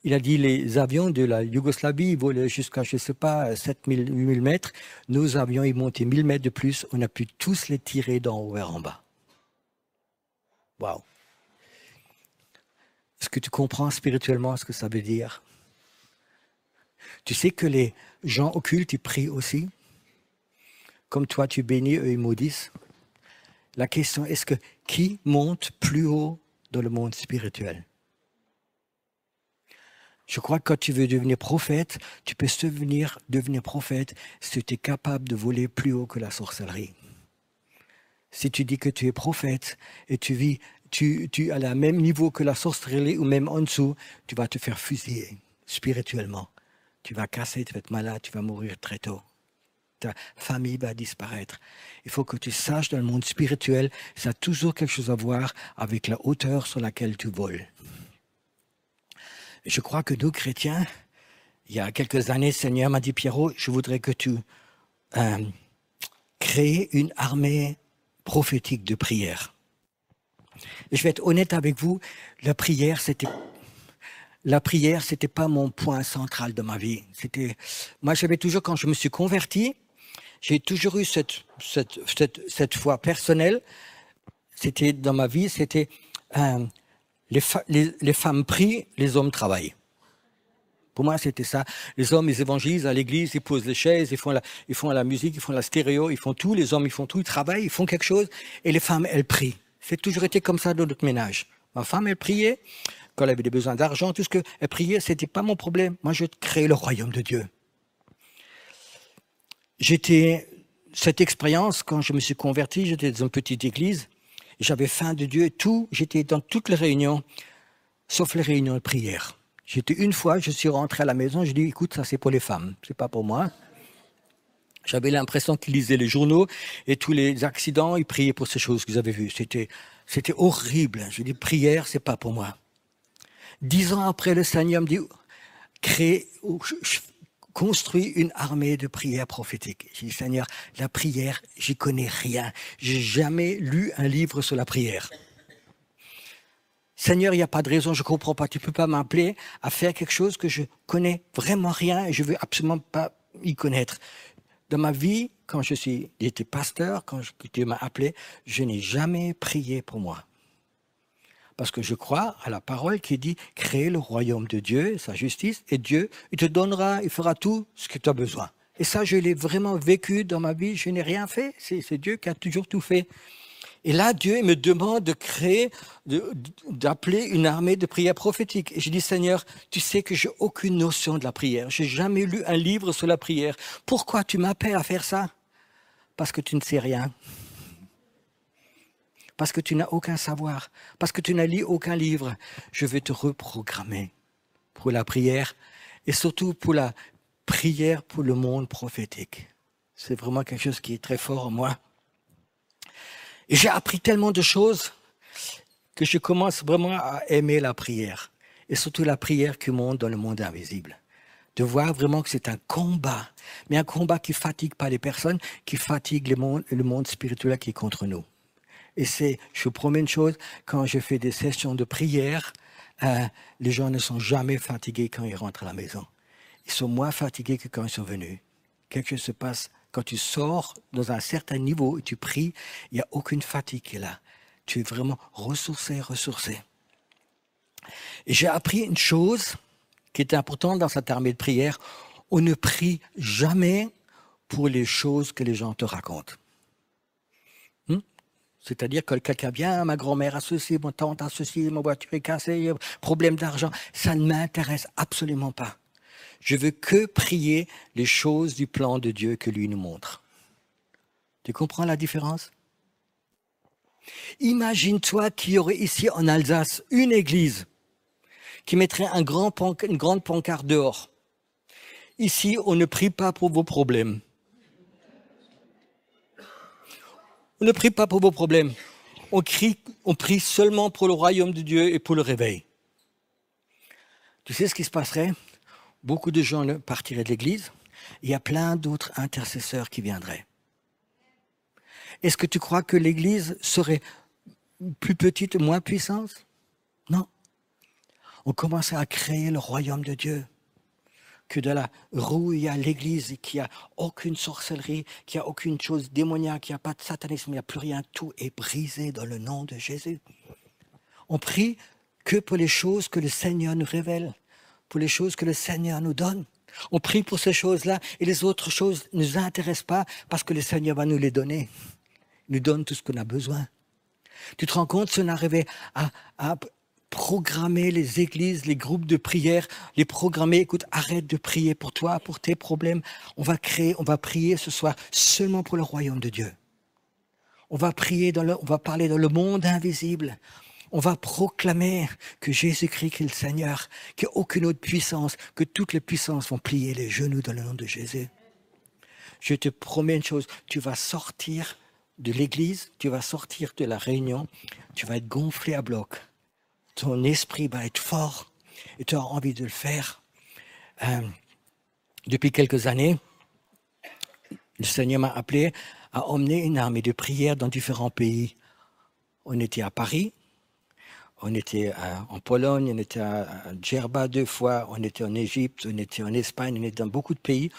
Il a dit les avions de la Yougoslavie, ils volaient jusqu'à, je ne sais pas, 7000, 8000 mètres. Nos avions, ils montaient 1000 mètres de plus. On a pu tous les tirer d'en haut vers en bas. Waouh. Est-ce que tu comprends spirituellement ce que ça veut dire? Tu sais que les gens occultes, ils prient aussi? Comme toi, tu bénis, eux, ils maudissent. La question, est-ce que qui monte plus haut dans le monde spirituel? Je crois que quand tu veux devenir prophète, tu peux devenir prophète si tu es capable de voler plus haut que la sorcellerie. Si tu dis que tu es prophète et tu vis, tu as le même niveau que la sorcellerie ou même en dessous, tu vas te faire fusiller spirituellement. Tu vas casser, tu vas être malade, tu vas mourir très tôt. Ta famille va disparaître. Il faut que tu saches dans le monde spirituel, ça a toujours quelque chose à voir avec la hauteur sur laquelle tu voles. Je crois que nous, chrétiens, il y a quelques années, le Seigneur m'a dit, Pierrot, je voudrais que tu crées une armée prophétique de prière. Et je vais être honnête avec vous, la prière, c'était pas mon point central de ma vie. Moi, j'avais toujours, quand je me suis converti, j'ai toujours eu cette foi personnelle. C'était dans ma vie, c'était les femmes prient, les hommes travaillent. Pour moi, c'était ça. Les hommes, ils évangélisent à l'église, ils posent les chaises, ils font la musique, ils font la stéréo, ils font tout. Les hommes, ils font tout, ils travaillent, ils font quelque chose. Et les femmes, elles prient. C'est toujours été comme ça dans notre ménage. Ma femme, elle priait. Quand elle avait des besoins d'argent, tout ce qu'elle priait, c'était pas mon problème. Moi, je créais le royaume de Dieu. Cette expérience, quand je me suis converti, j'étais dans une petite église. J'avais faim de Dieu et tout. J'étais dans toutes les réunions, sauf les réunions de prière. Une fois, je suis rentré à la maison, je dis, écoute, ça c'est pour les femmes, c'est pas pour moi. J'avais l'impression qu'ils lisaient les journaux et tous les accidents, ils priaient pour ces choses que vous avez vues. C'était horrible. Je dis, prière, c'est pas pour moi. 10 ans après, le Seigneur me dit, construis une armée de prières prophétiques. J'ai dit, Seigneur, la prière, j'y connais rien. J'ai jamais lu un livre sur la prière. Seigneur, il n'y a pas de raison, je ne comprends pas. Tu ne peux pas m'appeler à faire quelque chose que je connais vraiment rien et je ne veux absolument pas y connaître. Dans ma vie, quand j'étais pasteur, quand Dieu m'a appelé, je n'ai jamais prié pour moi. Parce que je crois à la parole qui dit « Créer le royaume de Dieu, sa justice, et Dieu, il te donnera, il fera tout ce que tu as besoin. » Et ça, je l'ai vraiment vécu dans ma vie, je n'ai rien fait. C'est Dieu qui a toujours tout fait. Et là, Dieu me demande de créer, d'appeler une armée de prières prophétiques. Et je dis, Seigneur, tu sais que j'ai aucune notion de la prière. J'ai jamais lu un livre sur la prière. Pourquoi tu m'appelles à faire ça? Parce que tu ne sais rien. Parce que tu n'as aucun savoir. Parce que tu n'as lu aucun livre. Je vais te reprogrammer pour la prière et surtout pour la prière pour le monde prophétique. C'est vraiment quelque chose qui est très fort en moi. Et j'ai appris tellement de choses que je commence vraiment à aimer la prière. Et surtout la prière qui monte dans le monde invisible. De voir vraiment que c'est un combat. Mais un combat qui ne fatigue pas les personnes, qui fatigue le monde spirituel qui est contre nous. Et je vous promets une chose, quand je fais des sessions de prière, les gens ne sont jamais fatigués quand ils rentrent à la maison. Ils sont moins fatigués que quand ils sont venus. Quelque chose se passe. Quand tu sors dans un certain niveau et tu pries, il n'y a aucune fatigue qui est là. Tu es vraiment ressourcé. Et j'ai appris une chose qui est importante dans cette armée de prière. On ne prie jamais pour les choses que les gens te racontent. C'est-à-dire que quelqu'un vient, ma grand-mère a ceci, mon tante a ceci, ma voiture est cassée, problème d'argent. Ça ne m'intéresse absolument pas. Je veux que prier les choses du plan de Dieu que lui nous montre. Tu comprends la différence? Imagine-toi qu'il y aurait ici en Alsace une église qui mettrait une grande pancarte dehors. Ici, on ne prie pas pour vos problèmes. On ne prie pas pour vos problèmes. On prie seulement pour le royaume de Dieu et pour le réveil. Tu sais ce qui se passerait? Beaucoup de gens partiraient de l'église. Il y a plein d'autres intercesseurs qui viendraient. Est-ce que tu crois que l'église serait plus petite, moins puissante? Non. On commençait à créer le royaume de Dieu. Que de la rue, il y a l'église, qu'il n'y a aucune sorcellerie, qu'il n'y a aucune chose démoniaque, qu'il n'y a pas de satanisme, il n'y a plus rien. Tout est brisé dans le nom de Jésus. On prie que pour les choses que le Seigneur nous révèle, pour les choses que le Seigneur nous donne. On prie pour ces choses-là et les autres choses ne nous intéressent pas parce que le Seigneur va nous les donner. Il nous donne tout ce qu'on a besoin. Tu te rends compte si on arrivait à programmer les églises, les groupes de prière, les programmer, écoute, arrête de prier pour toi, pour tes problèmes. On va prier ce soir seulement pour le royaume de Dieu. On va parler dans le monde invisible. On va proclamer que Jésus-Christ est le Seigneur, qu'il n'y a aucune autre puissance, que toutes les puissances vont plier les genoux dans le nom de Jésus. Je te promets une chose, tu vas sortir de l'église, tu vas sortir de la réunion, tu vas être gonflé à bloc. Ton esprit va être fort et tu as envie de le faire. Depuis quelques années, le Seigneur m'a appelé à emmener une armée de prière dans différents pays. On était à Paris, on était en Pologne, on était à Djerba 2 fois, on était en Égypte, on était en Espagne, on était dans beaucoup de pays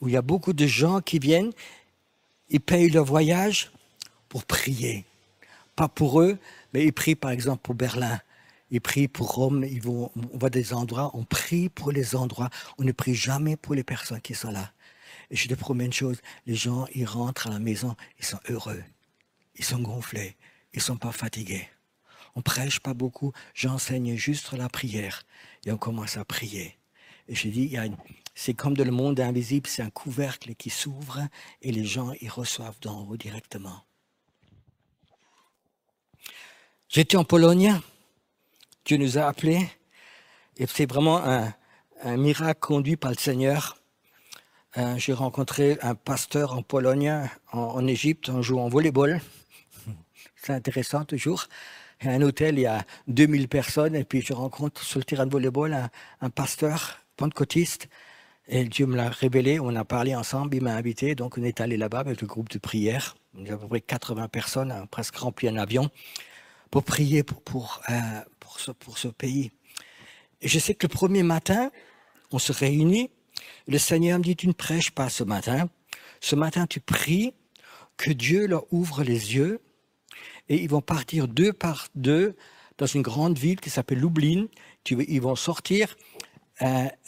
où il y a beaucoup de gens qui viennent, ils payent leur voyage pour prier. Pas pour eux, mais ils prient par exemple pour Berlin. Ils prient pour Rome, on va des endroits, on prie pour les endroits, on ne prie jamais pour les personnes qui sont là. Et je te promets une chose, les gens, ils rentrent à la maison, ils sont heureux, ils sont gonflés, ils ne sont pas fatigués. On ne prêche pas beaucoup, j'enseigne juste la prière et on commence à prier. Et je dis, c'est comme dans le monde invisible, c'est un couvercle qui s'ouvre et les gens, ils reçoivent d'en haut directement. J'étais en Pologne. Dieu nous a appelés et c'est vraiment un miracle conduit par le Seigneur. J'ai rencontré un pasteur en Pologne, en Égypte, en jouant au volleyball. C'est intéressant toujours. Il y a un hôtel, il y a 2000 personnes et puis je rencontre sur le terrain de volleyball un pasteur pentecôtiste et Dieu me l'a révélé, on a parlé ensemble, il m'a invité, donc on est allé là-bas avec le groupe de prière. Il y a à peu près 80 personnes, presque rempli un avion, pour prier pour ce pays. Et je sais que le premier matin, on se réunit. Le Seigneur me dit, tu ne prêches pas ce matin. Ce matin, tu pries que Dieu leur ouvre les yeux et ils vont partir 2 par 2 dans une grande ville qui s'appelle Lublin. Ils vont sortir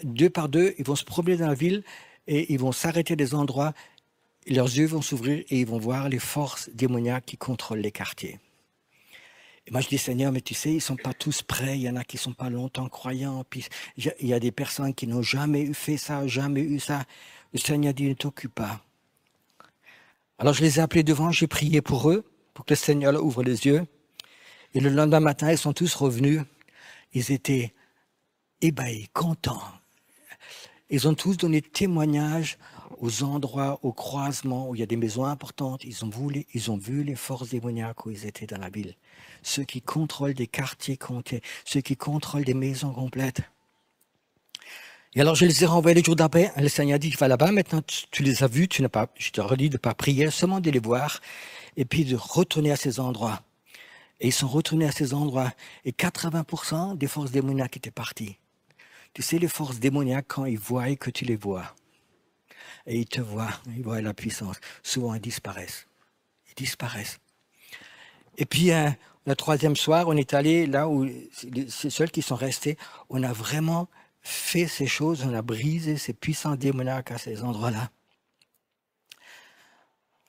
2 par 2, ils vont se promener dans la ville et ils vont s'arrêter à des endroits. Leurs yeux vont s'ouvrir et ils vont voir les forces démoniaques qui contrôlent les quartiers. Et moi, je dis, Seigneur, mais tu sais, ils ne sont pas tous prêts. Il y en a qui ne sont pas longtemps croyants. Puis, il y a des personnes qui n'ont jamais fait ça, jamais eu ça. Le Seigneur dit, ne t'occupe pas. Alors, je les ai appelés devant, j'ai prié pour eux, pour que le Seigneur leur ouvre les yeux. Et le lendemain matin, ils sont tous revenus. Ils étaient ébahis, contents. Ils ont tous donné témoignage aux endroits, aux croisements où il y a des maisons importantes. Ils ont vu les forces démoniaques où ils étaient dans la ville. Ceux qui contrôlent des quartiers complets, ceux qui contrôlent des maisons complètes. Et alors je les ai renvoyés les jours d'après. Le Seigneur a dit, va là-bas, maintenant tu les as vus, je te redis de ne pas prier, seulement de les voir, et puis de retourner à ces endroits. Et ils sont retournés à ces endroits, et 80% des forces démoniaques étaient parties. Tu sais, les forces démoniaques, quand ils voient que tu les vois, et ils te voient, ils voient la puissance, souvent ils disparaissent. Ils disparaissent. Et puis, le troisième soir, on est allé là où c'est ceux qui sont restés, on a vraiment fait ces choses, on a brisé ces puissants démoniaques à ces endroits-là.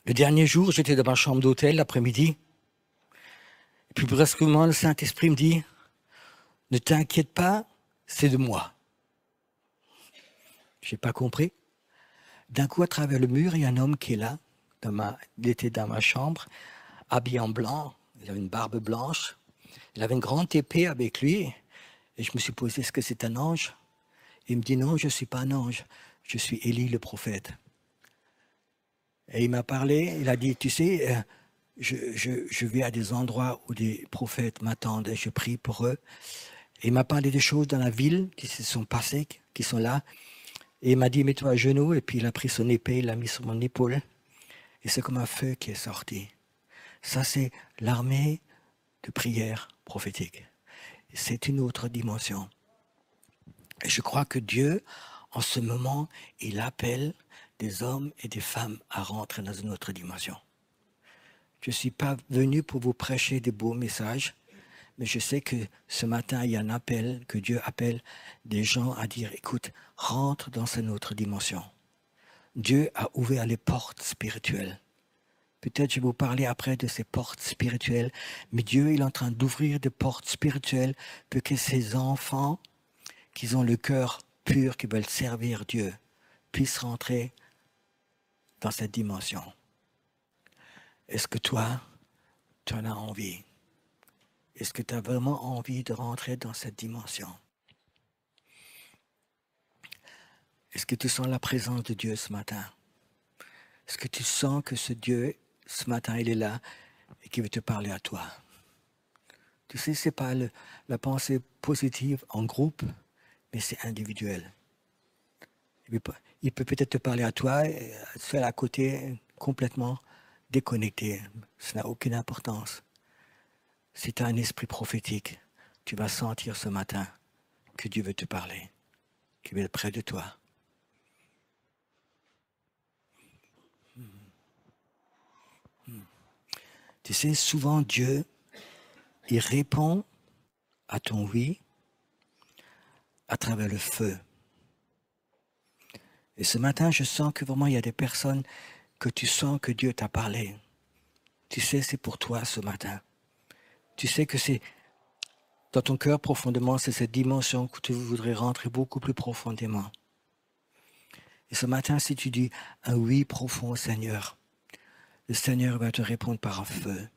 Le dernier jour, j'étais dans ma chambre d'hôtel l'après-midi, et puis brusquement, le Saint-Esprit me dit, ne t'inquiète pas, c'est de moi. Je n'ai pas compris. D'un coup, à travers le mur, il y a un homme qui est là, il était dans ma chambre, habillé en blanc, il avait une barbe blanche, il avait une grande épée avec lui, et je me suis posé, est-ce que c'est un ange? Il me dit, non, je ne suis pas un ange, je suis Élie le prophète. Et il m'a parlé, il a dit, tu sais, je vais à des endroits où des prophètes m'attendent et je prie pour eux. Et il m'a parlé des choses dans la ville qui se sont passées, qui sont là. Et il m'a dit, mets-toi à genoux, et puis il a pris son épée, il l'a mis sur mon épaule, et c'est comme un feu qui est sorti. Ça, c'est l'armée de prière prophétique. C'est une autre dimension. Et je crois que Dieu, en ce moment, il appelle des hommes et des femmes à rentrer dans une autre dimension. Je ne suis pas venu pour vous prêcher des beaux messages, Mais je sais que ce matin, il y a un appel, que Dieu appelle des gens à dire, écoute, rentre dans cette autre dimension. Dieu a ouvert les portes spirituelles. Peut-être je vais vous parler après de ces portes spirituelles, mais Dieu il est en train d'ouvrir des portes spirituelles pour que ces enfants, qui ont le cœur pur, qui veulent servir Dieu, puissent rentrer dans cette dimension. Est-ce que toi, tu en as envie? Est-ce que tu as vraiment envie de rentrer dans cette dimension? Est-ce que tu sens la présence de Dieu ce matin? Est-ce que tu sens que ce Dieu, ce matin, il est là et qu'il veut te parler à toi? Tu sais, ce n'est pas la pensée positive en groupe, mais c'est individuel. Il peut peut-être te parler à toi, seul à côté, complètement déconnecté. Ça n'a aucune importance. Si tu as un esprit prophétique, tu vas sentir ce matin que Dieu veut te parler, qu'il veut être près de toi. Tu sais, souvent Dieu, il répond à ton oui à travers le feu. Et ce matin, je sens que vraiment il y a des personnes que tu sens que Dieu t'a parlé. Tu sais, c'est pour toi ce matin. Tu sais que c'est dans ton cœur profondément, c'est cette dimension que tu voudrais rentrer beaucoup plus profondément. Et ce matin, si tu dis un oui profond au Seigneur, le Seigneur va te répondre par un feu.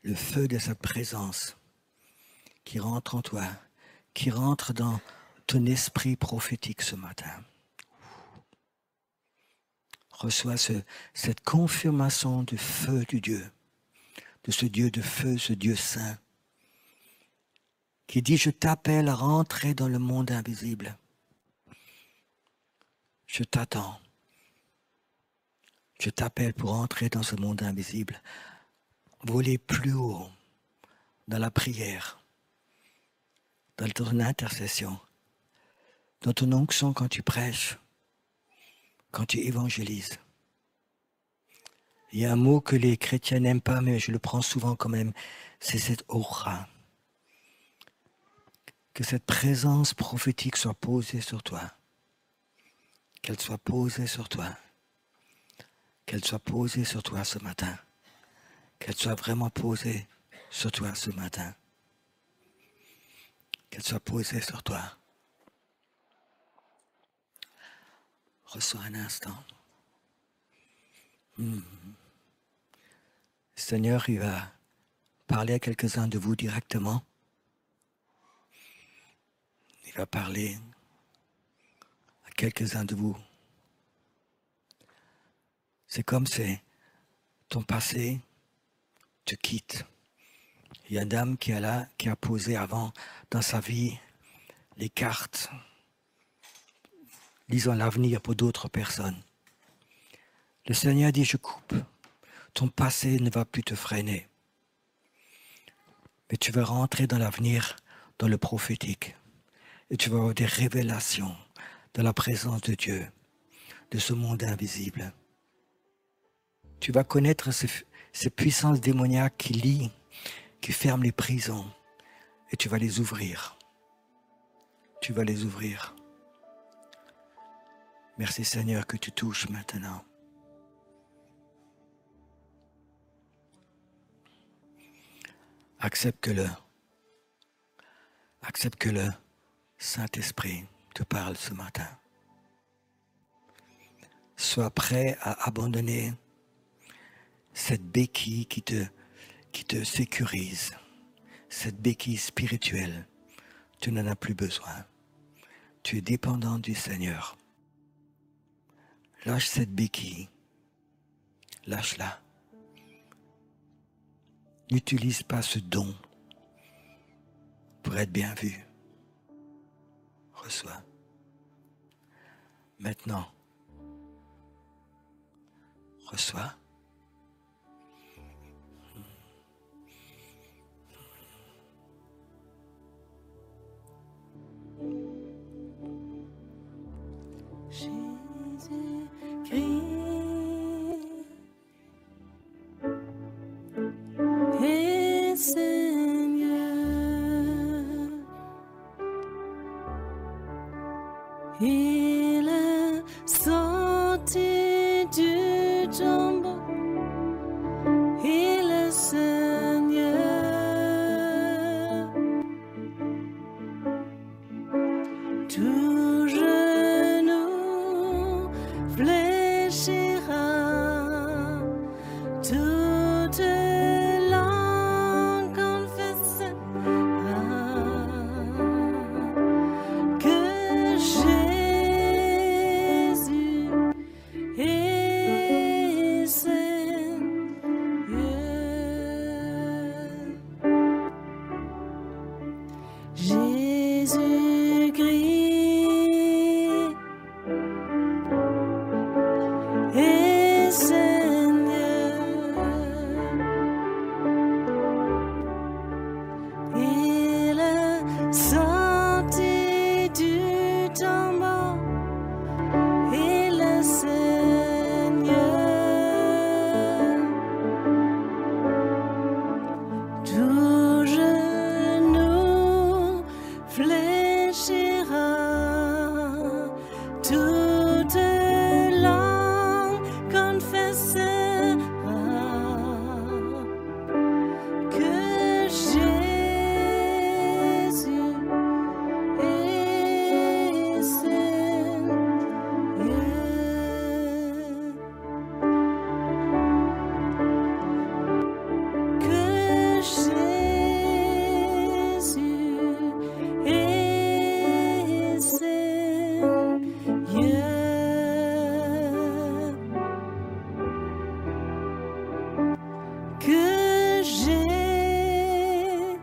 Le feu de sa présence qui rentre en toi, qui rentre dans ton esprit prophétique ce matin. Reçois cette confirmation du feu du Dieu, de ce Dieu de feu, ce Dieu saint, qui dit, je t'appelle à rentrer dans le monde invisible. Je t'attends. Je t'appelle pour entrer dans ce monde invisible. Voler plus haut dans la prière, dans ton intercession, dans ton onction quand tu prêches, quand tu évangélises. Il y a un mot que les chrétiens n'aiment pas, mais je le prends souvent quand même, c'est cette aura. Que cette présence prophétique soit posée sur toi. Qu'elle soit posée sur toi. Qu'elle soit posée sur toi ce matin. Qu'elle soit vraiment posée sur toi ce matin. Qu'elle soit posée sur toi. Reçois un instant. Le Seigneur, il va parler à quelques-uns de vous directement. Il va parler à quelques-uns de vous. C'est comme si ton passé te quitte. Il y a une dame qui est là, qui a posé avant dans sa vie les cartes, lisant l'avenir pour d'autres personnes. Le Seigneur dit, je coupe. Ton passé ne va plus te freiner. Mais tu vas rentrer dans l'avenir, dans le prophétique. Et tu vas avoir des révélations de la présence de Dieu, de ce monde invisible. Tu vas connaître ces puissances démoniaques qui lient, qui ferment les prisons. Et tu vas les ouvrir. Tu vas les ouvrir. Merci Seigneur que tu touches maintenant. Accepte que le Saint-Esprit te parle ce matin. Sois prêt à abandonner cette béquille qui te sécurise, cette béquille spirituelle. Tu n'en as plus besoin. Tu es dépendant du Seigneur. Lâche cette béquille. Lâche-la. N'utilise pas ce don pour être bien vu. Reçois. Maintenant, reçois. Jésus-Christ, toute langue confessera que Jésus est Seigneur. Jésus-Christ est Seigneur. Il est sorti du tombeau. Il est Seigneur. Tout genou fléchira, toute langue confessera que Jésus est Seigneur. Que Jésus est Seigneur. Que Jésus est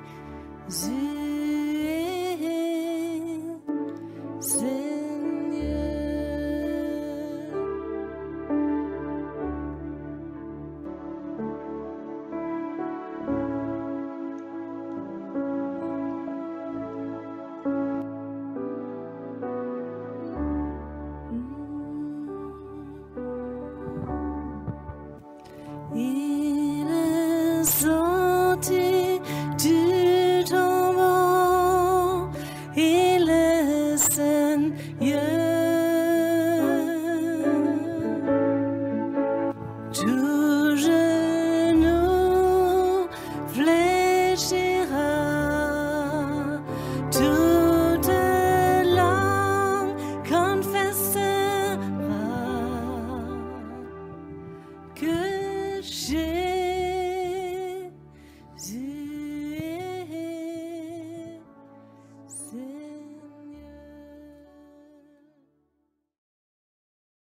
Il est sorti du tombeau, il est Seigneur. Tout genou fléchira, toute langue confessera que Jésus